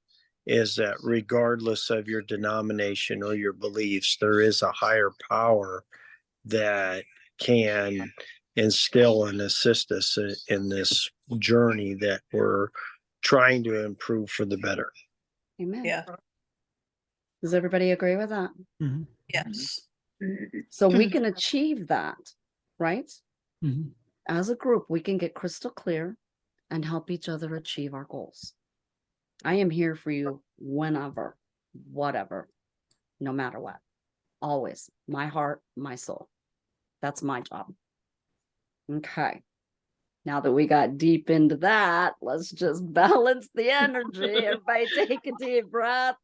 is that regardless of your denomination or your beliefs, there is a higher power that can instill and assist us in this journey that we're trying to improve for the better. Amen. Yeah. Does everybody agree with that? Mhm. Yes. So we can achieve that, right? Mhm. As a group, we can get crystal clear and help each other achieve our goals. I am here for you whenever, whatever, no matter what. Always. My heart, my soul. That's my job. Okay. Now that we got deep into that, let's just balance the energy. Everybody take a deep breath.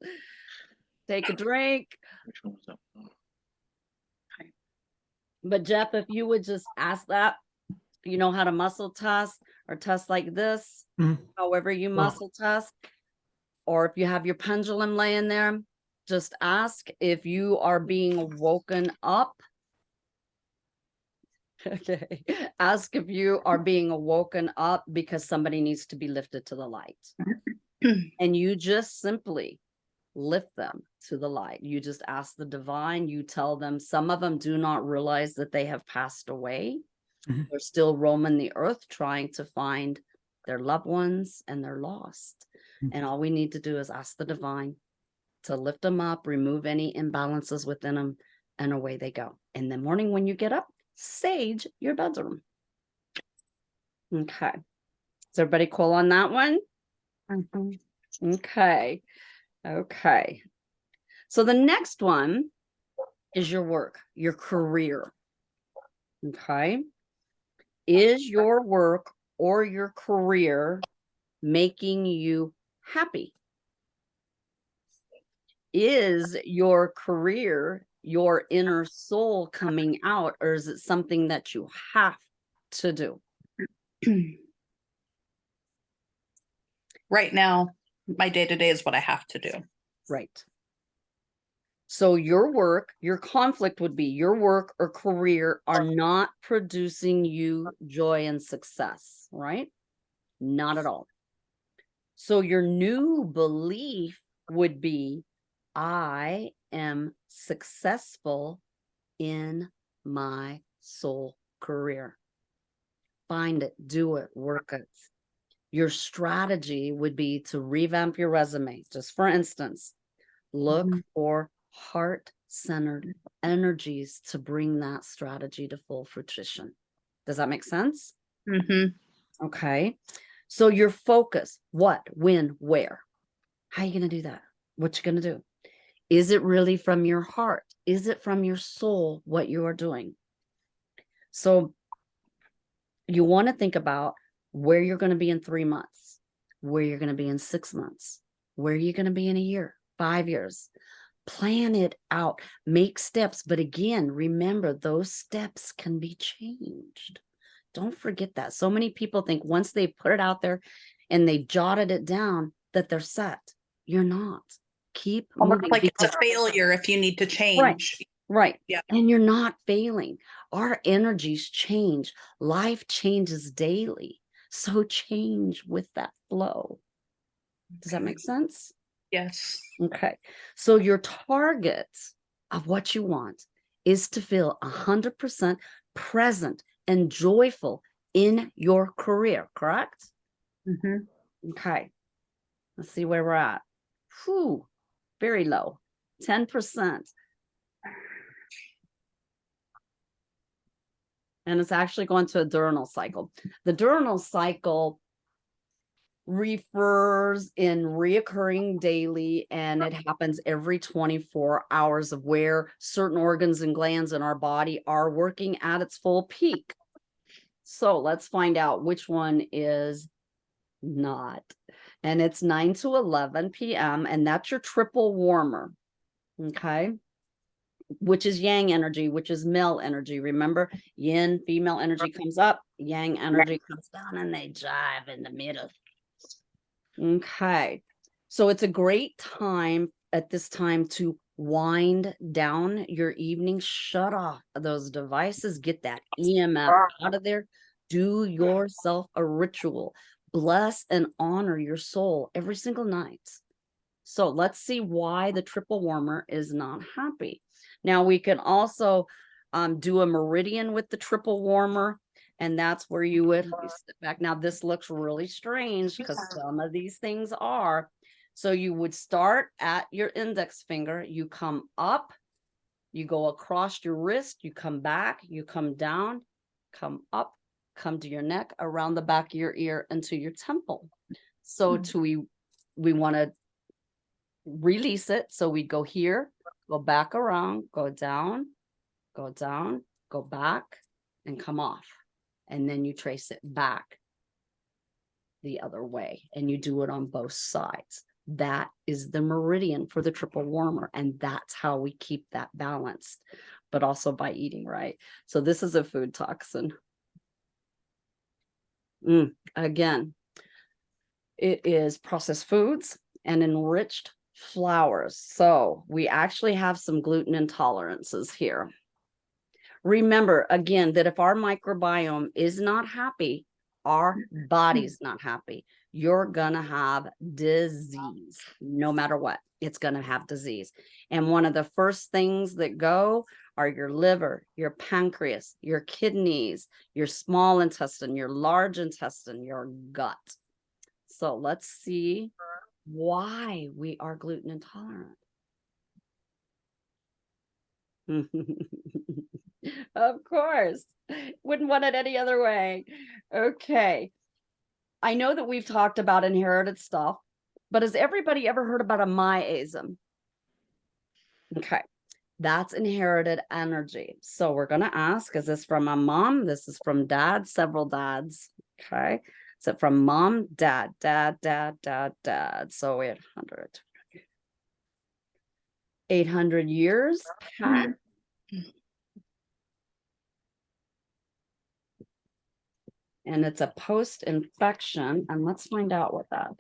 Take a drink. Which one was that? Oh, But Jeff, if you would just ask that, you know how to muscle test or test like this, Mhm. however you muscle test, or if you have your pendulum laying there, just ask if you are being woken up. Okay. Ask if you are being woken up because somebody needs to be lifted to the light. And you just simply lift them to the light. You just ask the divine, you tell them, some of them do not realize that they have passed away. Mhm. They're still roaming the earth trying to find their loved ones and they're lost. Mhm. And all we need to do is ask the divine to lift them up, remove any imbalances within them, and away they go. In the morning when you get up, sage your bedroom. Okay. Is everybody cool on that one? Mhm. Okay. Okay. So the next one is your work, your career. Okay. Is your work or your career making you happy? Is your career your inner soul coming out, or is it something that you have to do? Right now, my day-to-day is what I have to do. Right. So your work, your conflict would be your work or career are not producing you joy and success, right? Not at all. So your new belief would be, I am successful in my soul career. Find it, do it, work it. Your strategy would be to revamp your resume. Just for instance, look Mhm. for heart-centered energies to bring that strategy to full fruition. Does that make sense? Mhm. Okay. So your focus, what, when, where? How are you going to do that? What you going to do? Is it really from your heart? Is it from your soul what you are doing? So you want to think about where you're going to be in 3 months, where you're going to be in 6 months, where you're going to be in a year, 5 years. Plan it out, make steps. But again, remember those steps can be changed. Don't forget that. So many people think once they put it out there and they jotted it down that they're set. You're not. Keep Almost moving. like it's a because- failure if you need to Right. change. Right. Yeah. And you're not failing. Our energies change. Life changes daily. So change with that flow. Does that make sense? Yes. Okay. So your target of what you want is to feel 100% present and joyful in your career, correct? Mhm. Okay. Let's see where we're at. Whew, very low, 10%. And it's actually going to a diurnal cycle. The diurnal cycle refers in reoccurring daily, and it happens every 24 hours of where certain organs and glands in our body are working at its full peak. So let's find out which one is not. And it's 9 to 11 p.m. and that's your triple warmer. Okay. Which is yang energy, which is male energy. Remember, yin, female energy comes up, yang energy comes down, and they jive in the middle. Okay. So it's a great time at this time to wind down your evening, shut off those devices, get that EMF out of there, do yourself a ritual, bless and honor your soul every single night. So let's see why the triple warmer is not happy. Now we can also do a meridian with the triple warmer. And that's where you would step back. Now, this looks really strange because some of these things are. So you would start at your index finger, you come up, you go across your wrist, you come back, you come down, come up, come to your neck, around the back of your ear, into your temple. So we want to release it. So we go here, go back around, go down, go back, and come off. And then you trace it back the other way, and you do it on both sides. That is the meridian for the triple warmer, and that's how we keep that balanced, but also by eating right. So this is a food toxin. Again, it is processed foods and enriched flours. So we actually have some gluten intolerances here. Remember, again, that if our microbiome is not happy, our body's not happy. You're going to have disease no matter what. It's going to have disease. And one of the first things that go are your liver, your pancreas, your kidneys, your small intestine, your large intestine, your gut. So let's see why we are gluten intolerant. Of course. Wouldn't want it any other way. Okay. I know that we've talked about inherited stuff, but has everybody ever heard about a miasm? Okay, that's inherited energy. So we're going to ask, is this from a mom? This is from dad, several dads. Okay, is it from mom, dad, dad, dad, dad, dad? So 800 years past. And it's a post-infection. And let's find out what that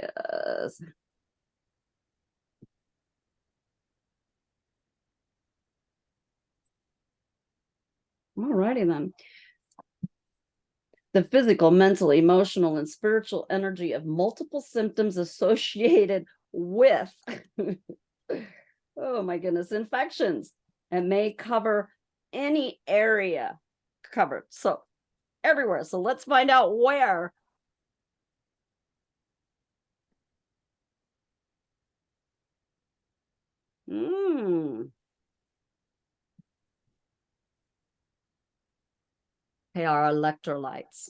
is. Alrighty then. The physical, mental, emotional, and spiritual energy of multiple symptoms associated with, oh my goodness, infections, and may cover any area covered. So everywhere. So let's find out where. They are electrolytes.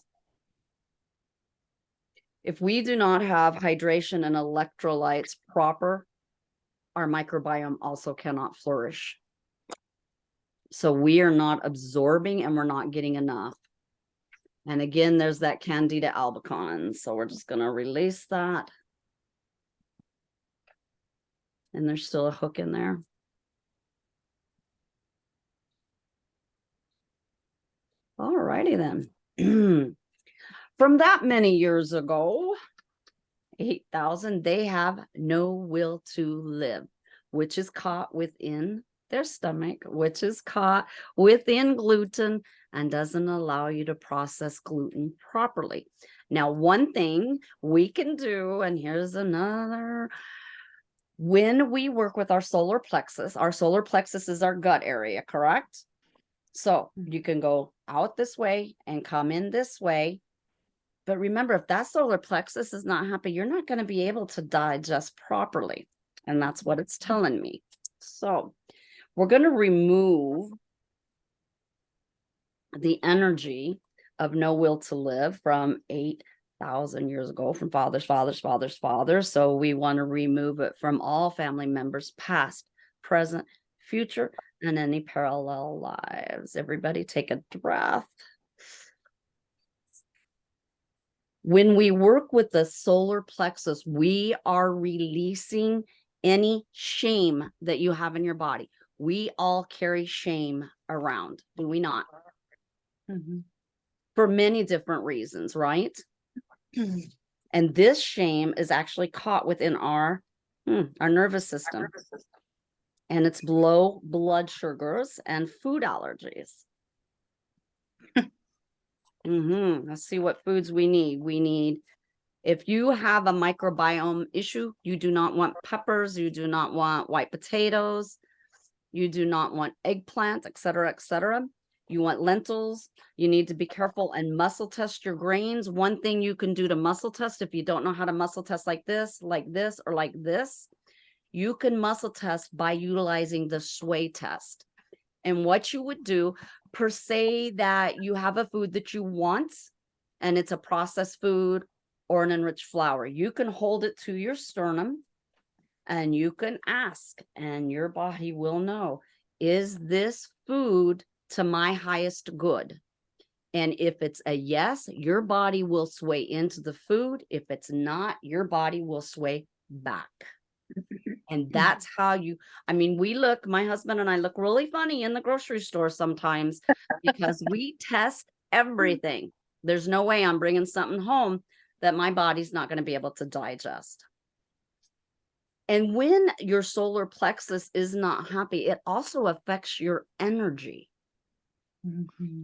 If we do not have hydration and electrolytes proper, our microbiome also cannot flourish. So we are not absorbing and we're not getting enough. And again, there's that Candida albicans. So we're just going to release that. And there's still a hook in there. All righty then. From that many years ago, 8,000, they have no will to live, which is caught within their stomach, which is caught within gluten and doesn't allow you to process gluten properly. Now, one thing we can do, and here's another, when we work with our solar plexus is our gut area, correct? So you can go out this way and come in this way. But remember, if that solar plexus is not happy, you're not going to be able to digest properly. And that's what it's telling me. So we're going to remove the energy of no will to live from 8,000 years ago, from fathers. So we want to remove it from all family members, past, present, future, and any parallel lives. Everybody take a breath. When we work with the solar plexus, we are releasing any shame that you have in your body. We all carry shame around, do we not? Mm-hmm. For many different reasons, right? And this shame is actually caught within our nervous system. And it's low blood sugars and food allergies. Let's see what foods we need. We need, if you have a microbiome issue, you do not want peppers, you do not want white potatoes, you do not want eggplant, etc., etc. You want lentils. You need to be careful and muscle test your grains. One thing you can do to muscle test, if you don't know how to muscle test like this, or like this, you can muscle test by utilizing the sway test. And what you would do, per se, that you have a food that you want, and it's a processed food or an enriched flour, you can hold it to your sternum and you can ask, and your body will know, is this food to my highest good? And if it's a yes, your body will sway into the food. If it's not, your body will sway back. And that's how you, I mean, my husband and I look really funny in the grocery store sometimes because we test everything. There's no way I'm bringing something home that my body's not going to be able to digest. And when your solar plexus is not happy, it also affects your energy.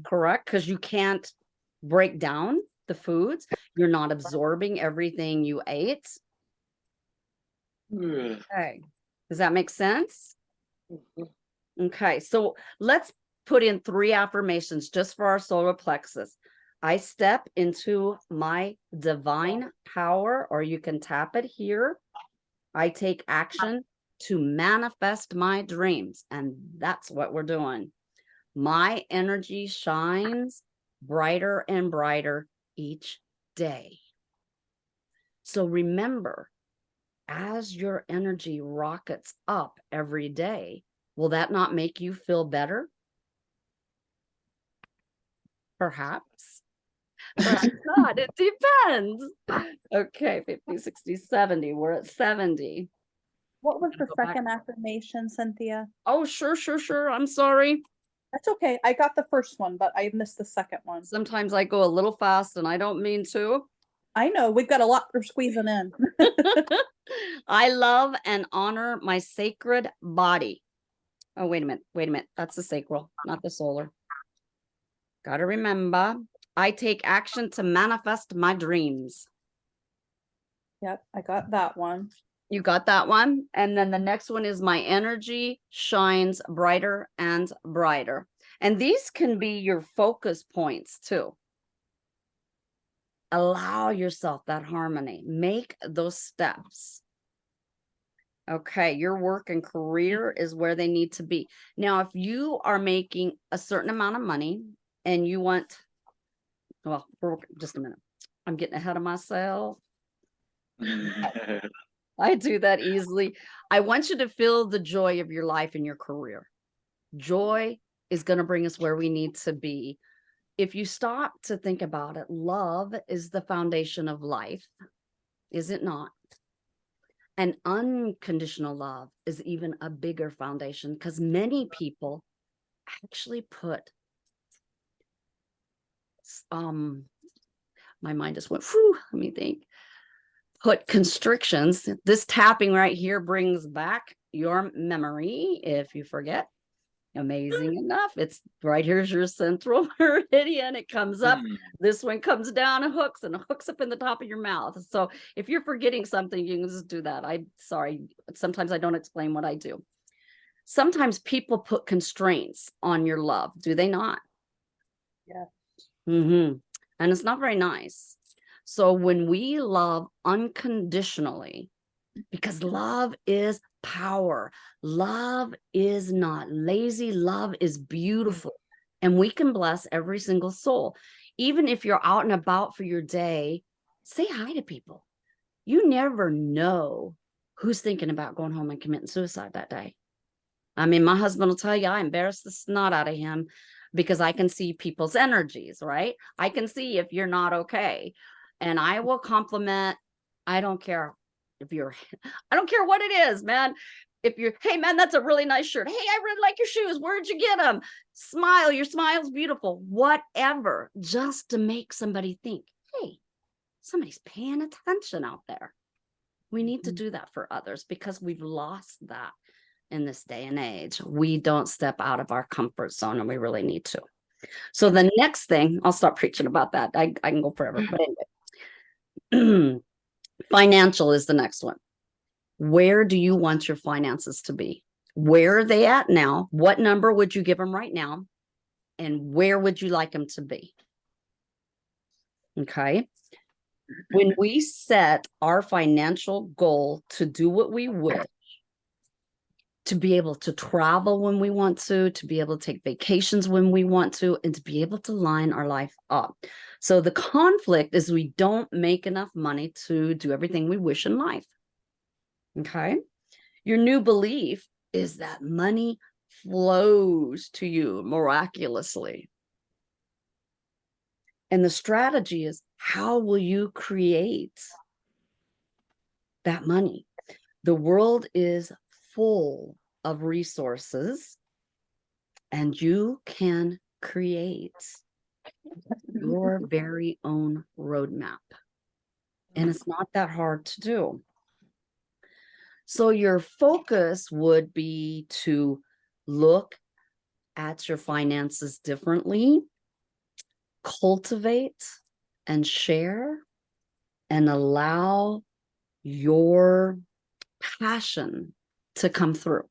Correct? Because you can't break down the foods. You're not absorbing everything you ate. Okay. Does that make sense? Okay. So let's put in 3 affirmations just for our solar plexus. I step into my divine power, or you can tap it here. I take action to manifest my dreams. And that's what we're doing. My energy shines brighter and brighter each day. So remember, as your energy rockets up every day, will that not make you feel better? Perhaps. Perhaps not. It depends. Okay, 50, 60, 70. We're at 70. What was the Go back. second affirmation, Cynthia? Oh, sure. I'm sorry. That's okay. I got the first one, but I missed the second one. Sometimes I go a little fast and I don't mean to. I know we've got a lot for squeezing in. I love and honor my sacred body. Oh, wait a minute. That's the sacral, not the solar. Gotta remember, I take action to manifest my dreams. Yep, I got that one. You got that one? And then the next one is my energy shines brighter and brighter. And these can be your focus points too. Allow yourself that harmony. Make those steps. Okay, your work and career is where they need to be. Now, if you are making a certain amount of money and you want, well, just a minute. I'm getting ahead of myself. I do that easily. I want you to feel the joy of your life and your career. Joy is going to bring us where we need to be. If you stop to think about it, love is the foundation of life, is it not? And unconditional love is even a bigger foundation because many people actually put, my mind just went, whew, let me think. Put constrictions. This tapping right here brings back your memory if you forget. Amazing enough. It's right here's your central meridian. It comes up. This one comes down and hooks up in the top of your mouth. So if you're forgetting something, you can just do that. I'm sorry. Sometimes I don't explain what I do. Sometimes people put constraints on your love. Do they not? Yeah. And it's not very nice. So when we love unconditionally, because love is power, love is not lazy, love is beautiful, and we can bless every single soul. Even if you're out and about for your day, say hi to people. You never know who's thinking about going home and committing suicide that day. I mean, my husband will tell you, I embarrass the snot out of him because I can see people's energies, right? I can see if you're not okay. And I will compliment. I don't care if you're, I don't care what it is, man. If you're, hey man, that's a really nice shirt. Hey, I really like your shoes. Where'd you get them? Smile, your smile's beautiful. Whatever, just to make somebody think, hey, somebody's paying attention out there. We need to do that for others because we've lost that in this day and age. We don't step out of our comfort zone and we really need to. So the next thing, I'll stop preaching about that. I can go forever, but anyway. Financial is the next one. Where do you want your finances to be? Where are they at now? What number would you give them right now? And where would you like them to be? Okay. When we set our financial goal to do what we wish, to be able to travel when we want to be able to take vacations when we want to, and to be able to line our life up. So the conflict is we don't make enough money to do everything we wish in life. Okay. Your new belief is that money flows to you miraculously. And the strategy is, how will you create that money? The world is full of resources, and you can create your very own roadmap. And it's not that hard to do. So your focus would be to look at your finances differently, cultivate and share, and allow your passion to come through.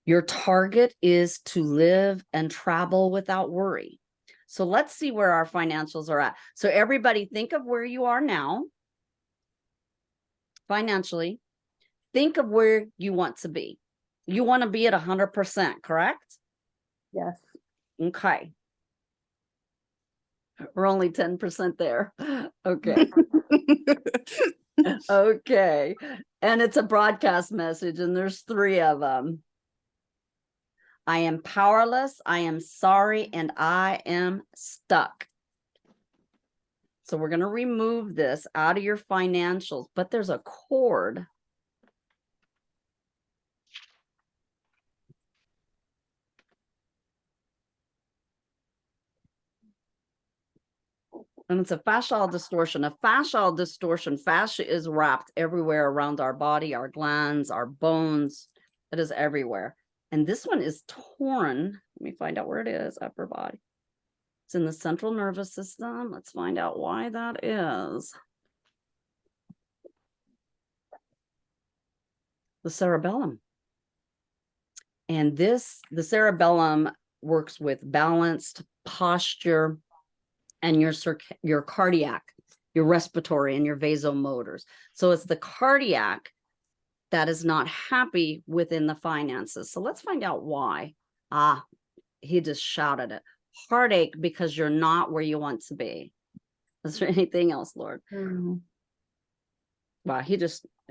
Your target is to live and travel without worry. So let's see where our financials are at. So everybody think of where you are now financially. Think of where you want to be. You want to be at 100%, correct? Yes. Okay. We're only 10% there. Okay. Okay. And it's a broadcast message, and there's 3 of them. I am powerless, I am sorry, and I am stuck. So we're going to remove this out of your financials, but there's a cord. And it's a fascial distortion. A fascial distortion, fascia is wrapped everywhere around our body, our glands, our bones. It is everywhere. And this one is torn. Let me find out where it is, upper body. It's in the central nervous system. Let's find out why that is. The cerebellum. And the cerebellum works with balanced posture and your cardiac, your respiratory, and your vasomotors. So it's the cardiac that is not happy within the finances. So let's find out why. He just shouted it. Heartache because you're not where you want to be. Is there anything else, Lord? Wow,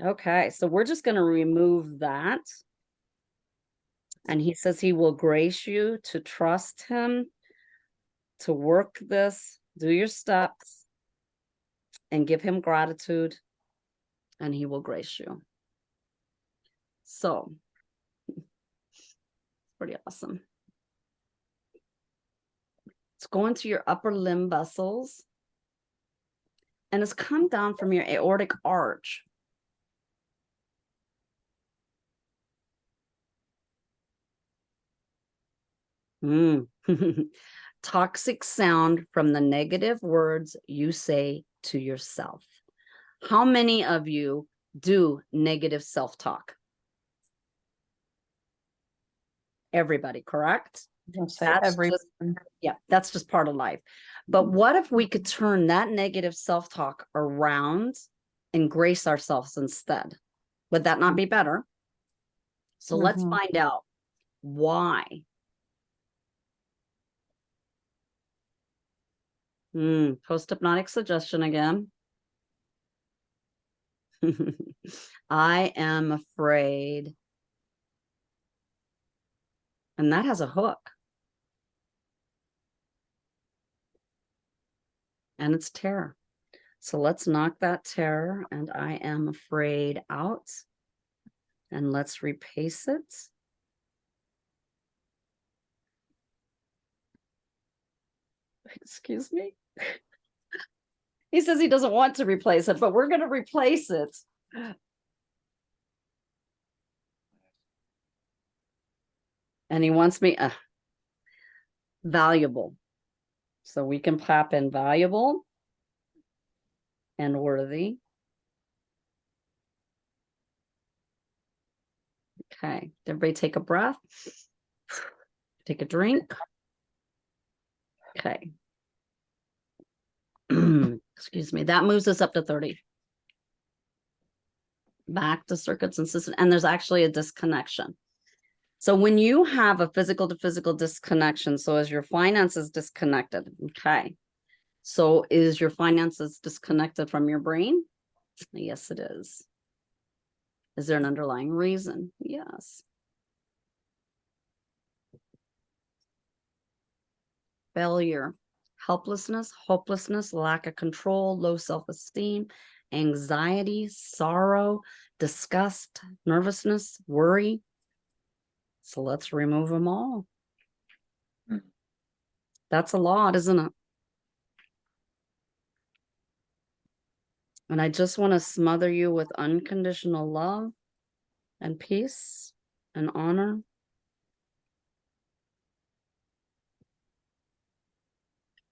okay. So we're just going to remove that. And he says he will grace you to trust him, to work this, do your steps, and give him gratitude, and he will grace you. So, pretty awesome. It's going to your upper limb vessels, and it's come down from your aortic arch. Toxic sound from the negative words you say to yourself. How many of you do negative self-talk? Everybody, correct? That's just part of life. But what if we could turn that negative self-talk around and grace ourselves instead? Would that not be better? So let's find out why. Post-hypnotic suggestion again. I am afraid. And that has a hook. And it's terror. So let's knock that terror and I am afraid out. And let's repaste it. Excuse me. He says he doesn't want to replace it, but we're going to replace it. And he wants me valuable. So we can pop in valuable and worthy. Okay, everybody take a breath. Take a drink. Okay. Excuse me. That moves us up to 30. Back to circuits and systems. And there's actually a disconnection. So when you have a physical to physical disconnection, so is your finances disconnected? Okay. So is your finances disconnected from your brain? Yes, it is. Is there an underlying reason? Yes. Failure, helplessness, hopelessness, lack of control, low self-esteem, anxiety, sorrow, disgust, nervousness, worry. So let's remove them all. That's a lot, isn't it? And I just want to smother you with unconditional love and peace and honor.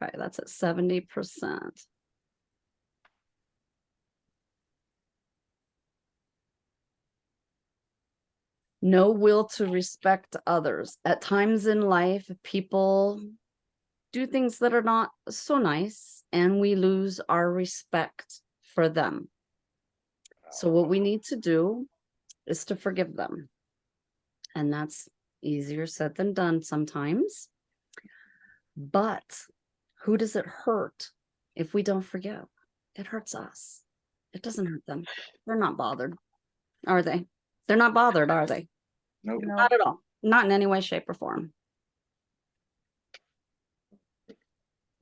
Okay, that's at 70%. No will to respect others. At times in life, people do things that are not so nice, and we lose our respect for them. So what we need to do is to forgive them. And that's easier said than done sometimes. But Who does it hurt if we don't forgive? It hurts us. It doesn't hurt them. They're not bothered, are they? They're not bothered, are they? Nope. No. Not at all. Not in any way, shape, or form.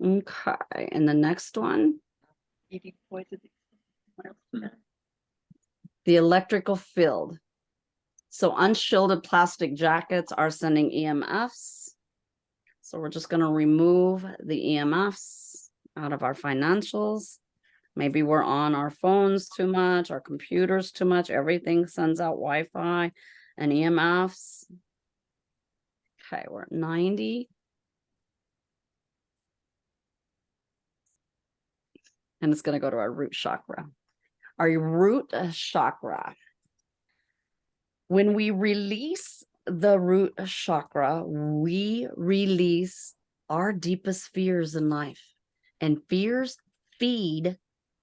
Okay, and the next one, Eating poison. What else is that? the electrical field. So unshielded plastic jackets are sending EMFs. So we're just going to remove the EMFs out of our financials. Maybe we're on our phones too much, our computers too much. Everything sends out Wi-Fi and EMFs. Okay, we're at 90. And it's going to go to our root chakra. Our root chakra. When we release the root chakra, we release our deepest fears in life. And fears feed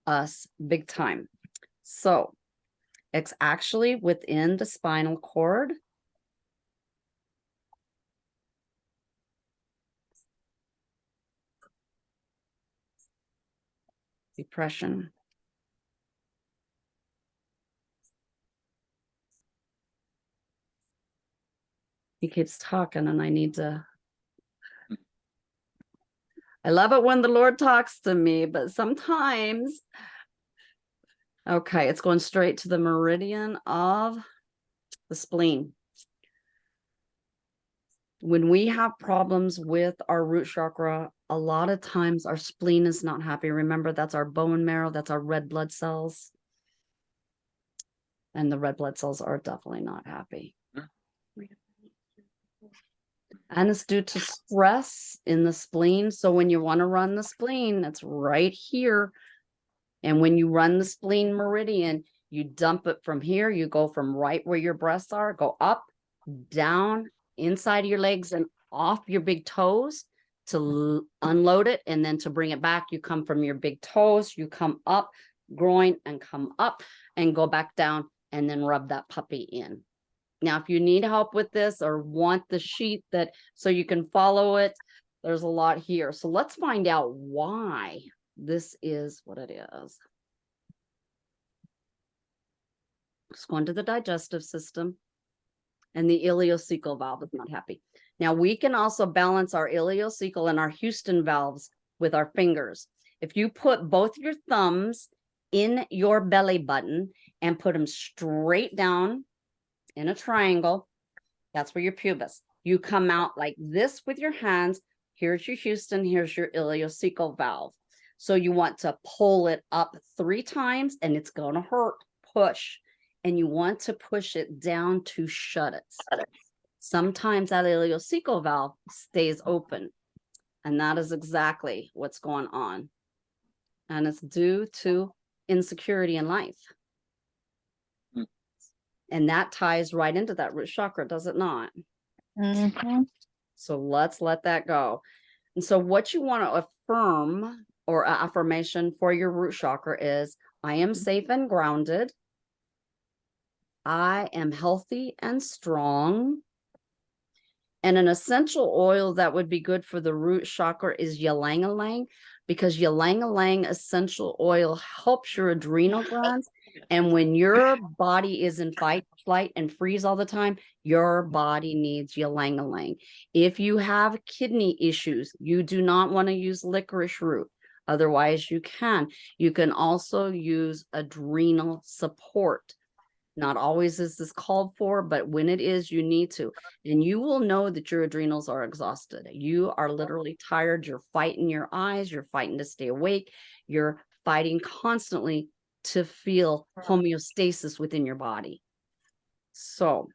us big time. So it's actually within the spinal cord. Depression. He keeps talking and I need to. I love it when the Lord talks to me, but sometimes, okay, it's going straight to the meridian of the spleen. When we have problems with our root chakra, a lot of times our spleen is not happy. Remember, that's our bone marrow, that's our red blood cells. And the red blood cells are definitely not happy. And it's due to stress in the spleen. So when you want to run the spleen, it's right here. And when you run the spleen meridian, you dump it from here. You go from right where your breasts are, go up, down, inside of your legs and off your big toes to unload it. And then to bring it back, you come from your big toes, you come up, groin, and come up and go back down and then rub that puppy in. Now, if you need help with this or want the sheet that so you can follow it, there's a lot here. So let's find out why this is what it is. Let's go into the digestive system. And the ileocecal valve is not happy. Now, we can also balance our ileocecal and our Houston valves with our fingers. If you put both your thumbs in your belly button and put them straight down in a triangle, that's where your pubis. You come out like this with your hands. Here's your Houston, here's your ileocecal valve. So you want to pull it up 3 times and it's going to hurt. Push. And you want to push it down to shut it. Sometimes that ileocecal valve stays open. And that is exactly what's going on. And it's due to insecurity in life. And that ties right into that root chakra, does it not? Mm-hmm. So let's let that go. And so what you want to affirm or affirmation for your root chakra is, I am safe and grounded. I am healthy and strong. And an essential oil that would be good for the root chakra is ylang-ylang, because ylang-ylang essential oil helps your adrenal glands. And when your body is in fight, flight, and freeze all the time, your body needs ylang-ylang. If you have kidney issues, you do not want to use licorice root. Otherwise, you can. You can also use adrenal support. Not always is this called for, but when it is, you need to. And you will know that your adrenals are exhausted. You are literally tired. You're fighting your eyes. You're fighting to stay awake. You're fighting constantly to feel homeostasis within your body. So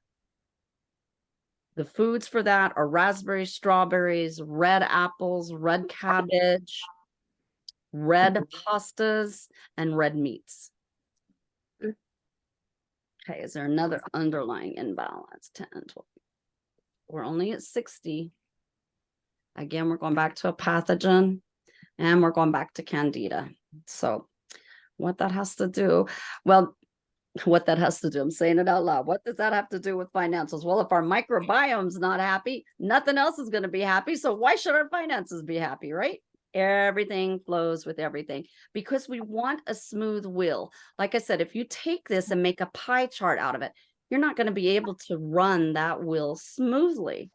the foods for that are raspberries, strawberries, red apples, red cabbage, red pastas, and red meats. Okay, is there another underlying imbalance? 10, 12. We're only at 60. Again, we're going back to a pathogen and we're going back to candida. So what that has to do, well, what that has to do, I'm saying it out loud. What does that have to do with financials? Well, if our microbiome's not happy, nothing else is going to be happy. So why should our finances be happy, right? Everything flows with everything because we want a smooth wheel. Like I said, if you take this and make a pie chart out of it, you're not going to be able to run that wheel smoothly.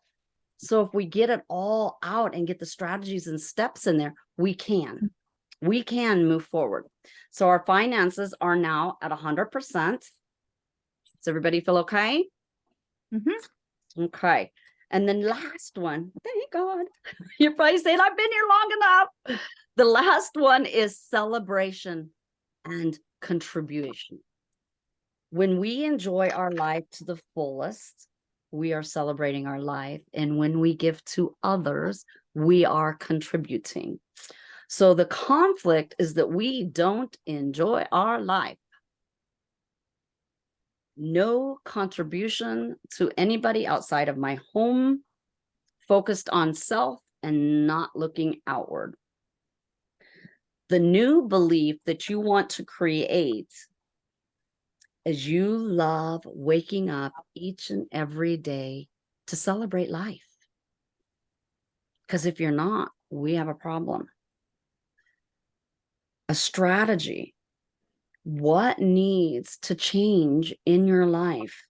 So if we get it all out and get the strategies and steps in there, we can move forward. So our finances are now at 100%. Does everybody feel okay? Mm-hmm. Okay. And then last one, thank God. You're probably saying, I've been here long enough. The last one is celebration and contribution. When we enjoy our life to the fullest, we are celebrating our life. And when we give to others, we are contributing. So the conflict is that we don't enjoy our life. No contribution to anybody outside of my home, focused on self and not looking outward. The new belief that you want to create is you love waking up each and every day to celebrate life. Because if you're not, we have a problem. A strategy. What needs to change in your life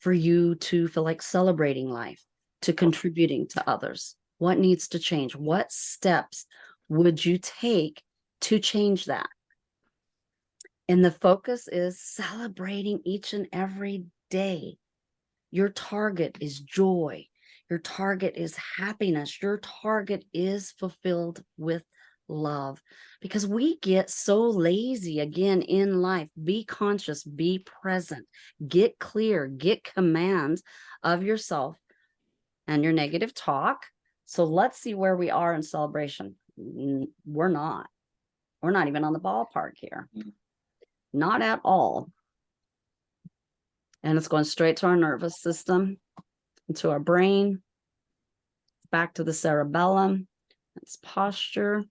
for you to feel like celebrating life, to contributing to others? What needs to change? What steps would you take to change that? And the focus is celebrating each and every day. Your target is joy. Your target is happiness. Your target is fulfilled with love, because we get so lazy again in life. Be conscious, be present, get clear, get commands of yourself and your negative talk. So let's see where we are in celebration. We're not even on the ballpark here. Not at all. And it's going straight to our nervous system, into our brain, back to the cerebellum. It's posture.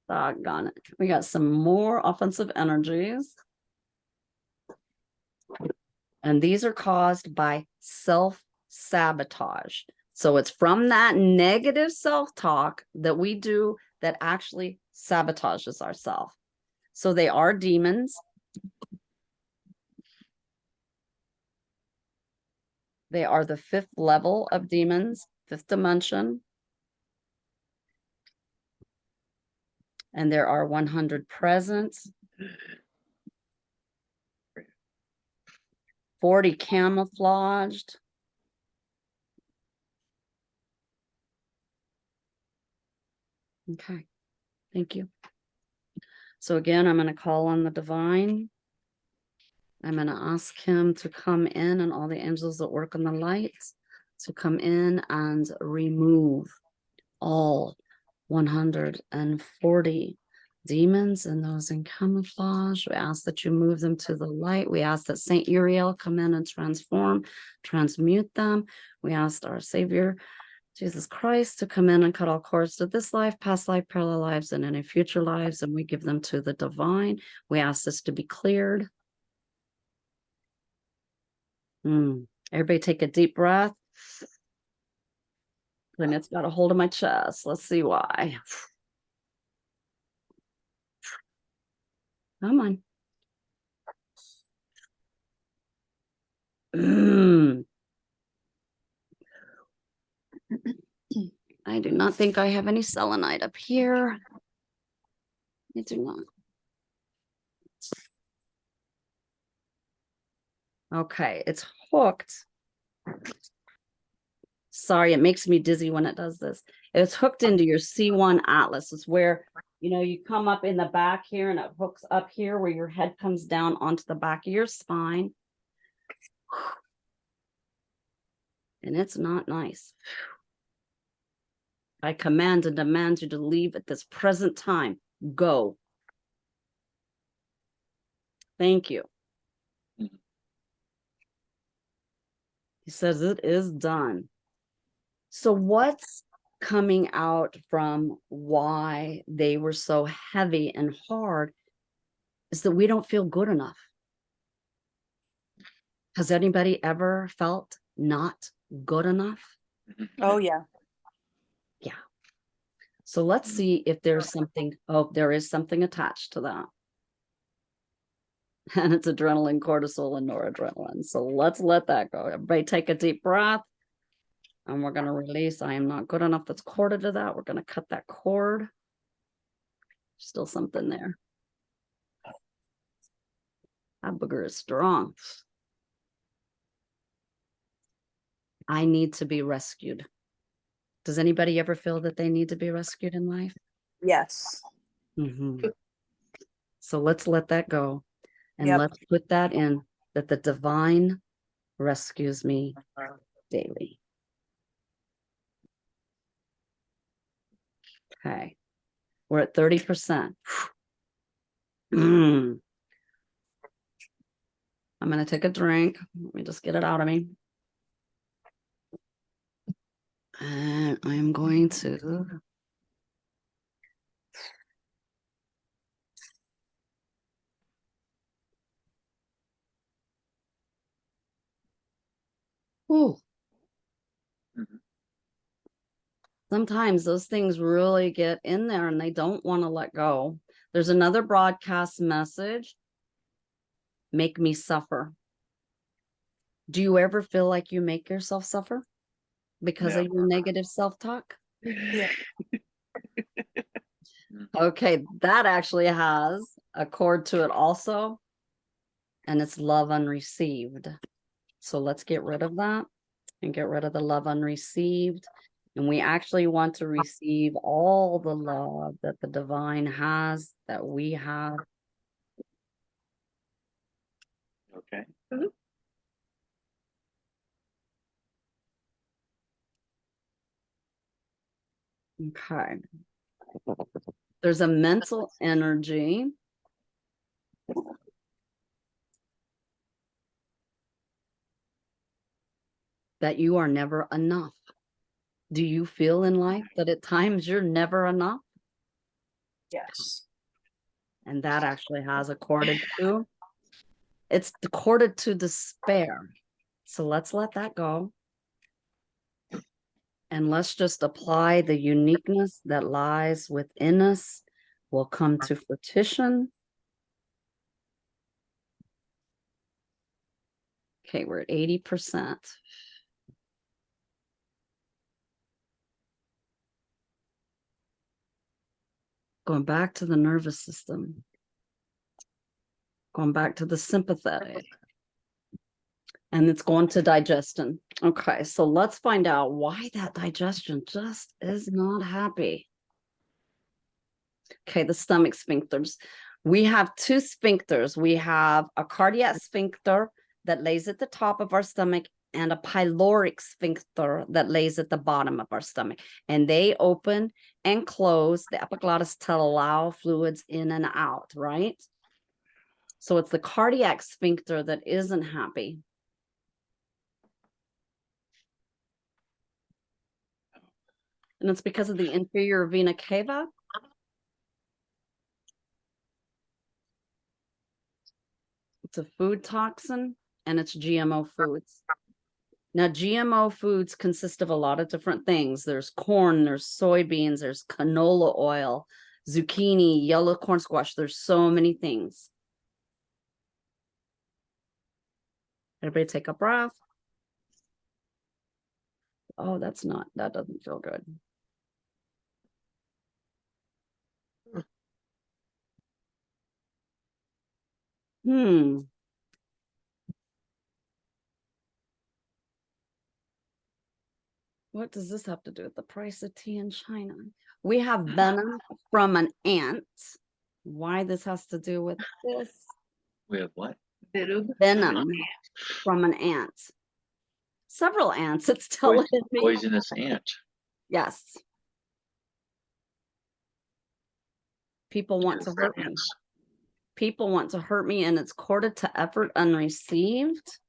Doggone it. We got some more offensive energies. And these are caused by self-sabotage. So it's from that negative self-talk that we do that actually sabotages ourselves. So they are demons. They are the 5th level of demons, 5th dimension. And there are 100 presents. 40 camouflaged. Okay, thank you. So again, I'm going to call on the divine. I'm going to ask him to come in, and all the angels that work on the lights to come in and remove all 140 demons and those in camouflage. We ask that you move them to the light. We ask that Saint Uriel come in and transmute them. We ask our Savior, Jesus Christ, to come in and cut all cords to this life, past life, parallel lives, and any future lives, and we give them to the divine. We ask this to be cleared. Everybody take a deep breath. And it's got a hold of my chest. Let's see why. Come on. I do not think I have any selenite up here. I do not. Okay, it's hooked. Sorry, it makes me dizzy when it does this. It's hooked into your C1 atlas. It's where, you come up in the back here and it hooks up here where your head comes down onto the back of your spine. And it's not nice. I command and demand you to leave at this present time. Go. Thank you. He says it is done. So what's coming out from why they were so heavy and hard is that we don't feel good enough. Has anybody ever felt not good enough? Oh yeah. So let's see if there's something. Oh, there is something attached to that. And it's adrenaline, cortisol, and noradrenaline. So let's let that go. Everybody take a deep breath. And we're going to release. I am not good enough. That's corded to that. We're going to cut that cord. Still something there. That booger is strong. I need to be rescued. Does anybody ever feel that they need to be rescued in life? Yes. So let's let that go. And Yep. let's put that in, that the divine rescues me daily. Okay. We're at 30%. I'm going to take a drink. Let me just get it out of me. And I am going to Ooh. Mhm. Sometimes those things really get in there and they don't want to let go. There's another broadcast message. Make me suffer. Do you ever feel like you make yourself suffer because of your Never. negative self-talk? Yeah. Okay, that actually has a chord to it also, and it's love unreceived. So let's get rid of that and get rid of the love unreceived. And we actually want to receive all the love that the divine has, that we have. Okay. Okay. There's a mental energy that you are never enough. Do you feel in life that at times you're never enough? Yes. And that actually has a chorded to. It's chorded to despair. So let's let that go. And let's just apply the uniqueness that lies within us. Will come to fruition. Okay, we're at 80%. Going back to the nervous system. Going back to the sympathetic. And it's going to digestion. Okay, so let's find out why that digestion just is not happy. Okay, the stomach sphincters. We have two sphincters. We have a cardiac sphincter that lays at the top of our stomach and a pyloric sphincter that lays at the bottom of our stomach. And they open and close the epiglottis to allow fluids in and out, right? So it's the cardiac sphincter that isn't happy. And it's because of the inferior vena cava. It's a food toxin and it's GMO foods. Now, GMO foods consist of a lot of different things. There's corn, there's soybeans, there's canola oil, zucchini, yellow corn squash. There's so many things. Everybody take a breath. Oh, that doesn't feel good. What does this have to do with the price of tea in China? We have venom from an ant. Why this has to do with this? We have what? Venom from an ant. Several ants, it's telling me. Poisonous ant. Yes. People want to hurt me. People want to hurt me, and it's corded to effort unreceived.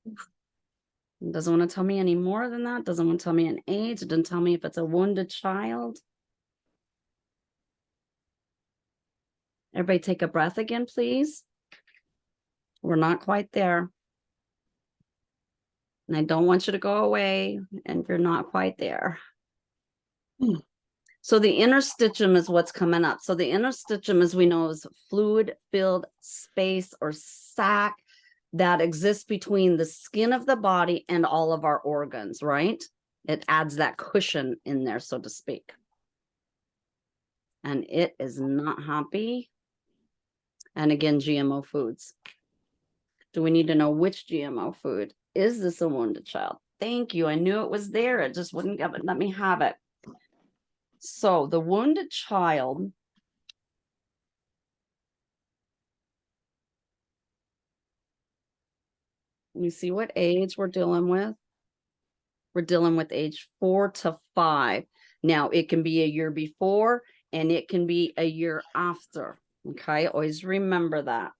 It doesn't want to tell me any more than that. Doesn't want to tell me an age. It doesn't tell me if it's a wounded child. Everybody take a breath again, please. We're not quite there. And I don't want you to go away and you're not quite there. So the interstitium is what's coming up. So the interstitium, as we know, is fluid-filled space or sac that exists between the skin of the body and all of our organs, right? It adds that cushion in there, so to speak. And it is not happy. And again, GMO foods. Do we need to know which GMO food? Is this a wounded child? Thank you. I knew it was there. It just wouldn't give it. Let me have it. So the wounded child. Let me see what age we're dealing with. We're dealing with age 4 to 5. Now, it can be a year before and it can be a year after. Okay, always remember that.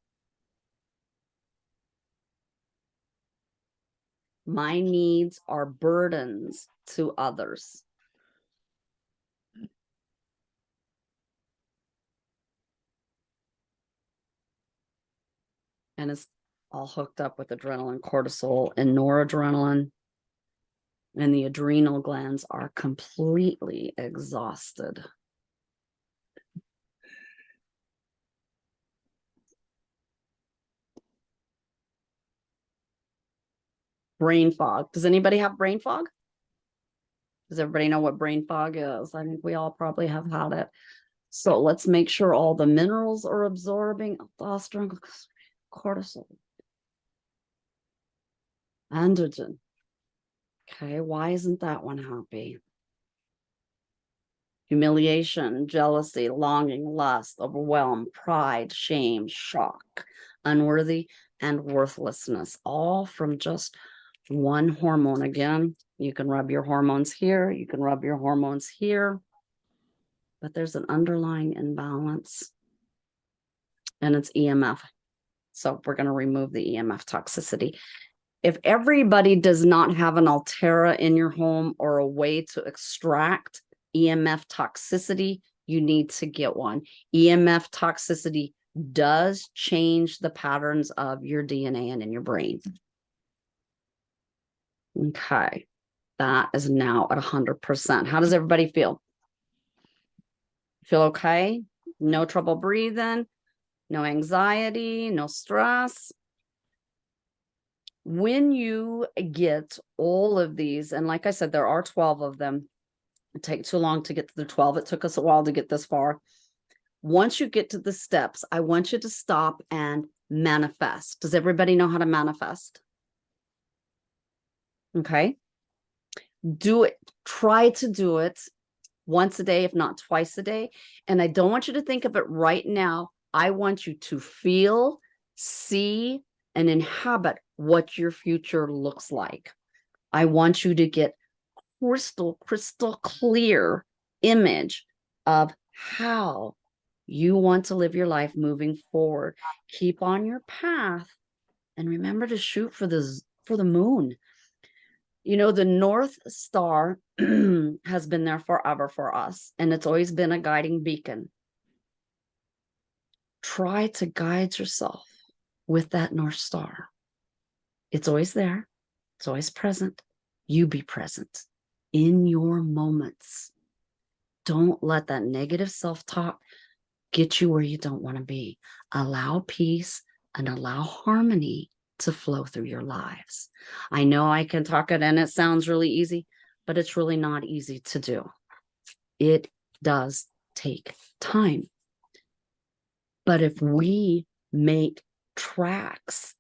My needs are burdens to others. And it's all hooked up with adrenaline, cortisol, and noradrenaline. And the adrenal glands are completely exhausted. Brain fog. Does anybody have brain fog? Does everybody know what brain fog is? I think we all probably have had it. So let's make sure all the minerals are absorbing aldosterone, cortisol, androgen. Okay, why isn't that one happy? Humiliation, jealousy, longing, lust, overwhelm, pride, shame, shock, unworthy, and worthlessness, all from just one hormone. Again, you can rub your hormones here, you can rub your hormones here, but there's an underlying imbalance, and it's EMF. So we're going to remove the EMF toxicity. If everybody does not have an Altera in your home or a way to extract EMF toxicity, you need to get one. EMF toxicity does change the patterns of your DNA and in your brain. Okay, that is now at 100%. How does everybody feel? Feel okay? No trouble breathing, no anxiety, no stress. When you get all of these, and like I said, there are 12 of them. It takes too long to get to the 12. It took us a while to get this far. Once you get to the steps, I want you to stop and manifest. Does everybody know how to manifest? Okay. Do it. Try to do it once a day, if not twice a day. And I don't want you to think of it right now. I want you to feel, see, and inhabit what your future looks like. I want you to get crystal clear image of how you want to live your life moving forward. Keep on your path and remember to shoot for the moon. You know, the North Star has been there forever for us, and it's always been a guiding beacon. Try to guide yourself with that North Star. It's always there. It's always present. You be present in your moments. Don't let that negative self-talk get you where you don't want to be. Allow peace and allow harmony to flow through your lives. I know I can talk it and it sounds really easy, but it's really not easy to do. It does take time. But if we make tracks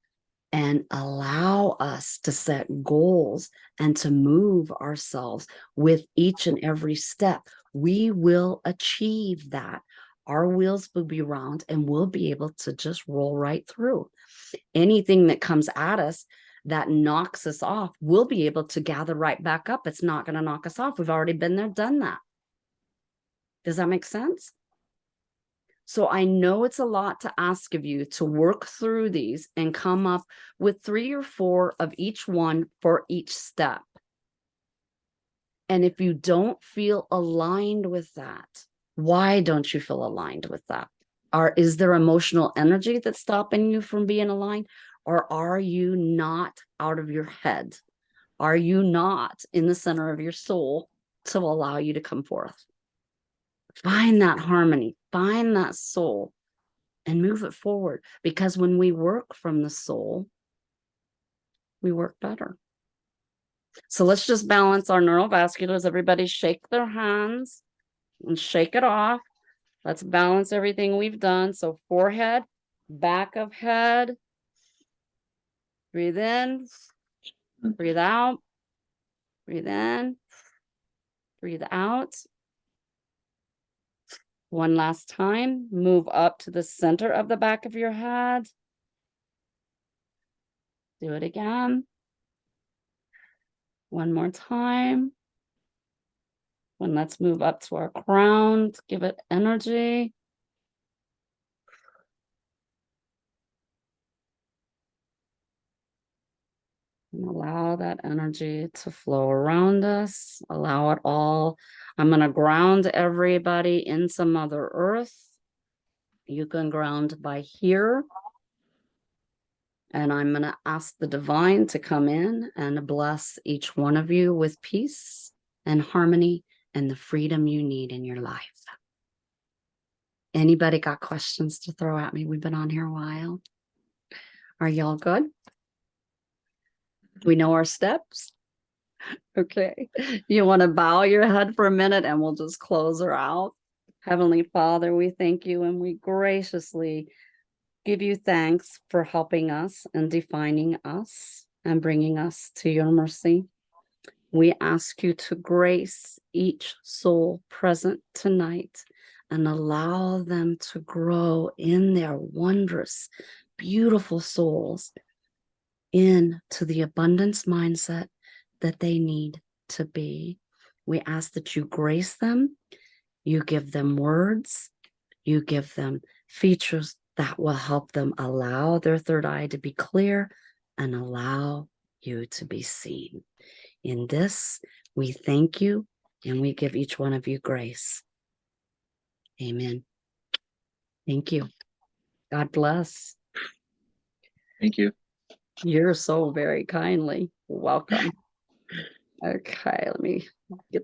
and allow us to set goals and to move ourselves with each and every step, we will achieve that. Our wheels will be round and we'll be able to just roll right through. Anything that comes at us that knocks us off, we'll be able to gather right back up. It's not going to knock us off. We've already been there, done that. Does that make sense? So I know it's a lot to ask of you to work through these and come up with 3 or 4 of each one for each step. And if you don't feel aligned with that, why don't you feel aligned with that? Is there emotional energy that's stopping you from being aligned? Or are you not out of your head? are you not in the center of your soul to allow you to come forth? Find that harmony, find that soul, and move it forward. Because when we work from the soul, we work better. So let's just balance our neurovasculars. Everybody shake their hands and shake it off. Let's balance everything we've done. So forehead, back of head. Breathe in, breathe out, breathe in, breathe out. One last time, move up to the center of the back of your head. Do it again. One more time. And let's move up to our crown, give it energy. And allow that energy to flow around us. Allow it all. I'm going to ground everybody into Mother Earth. You can ground by here. And I'm going to ask the divine to come in and bless each one of you with peace and harmony and the freedom you need in your life. Anybody got questions to throw at me? We've been on here a while. Are y'all good? We know our steps. Okay. You want to bow your head for a minute and we'll just close her out. Heavenly Father, we thank you and we graciously give you thanks for helping us and defining us and bringing us to your mercy. We ask you to grace each soul present tonight and allow them to grow in their wondrous, beautiful souls into the abundance mindset that they need to be. We ask that you grace them, you give them words, you give them features that will help them allow their third eye to be clear and allow you to be seen. In this, we thank you and we give each one of you grace. Amen. Thank you. God bless. Thank you. You're so very kindly welcome. Okay, let me get the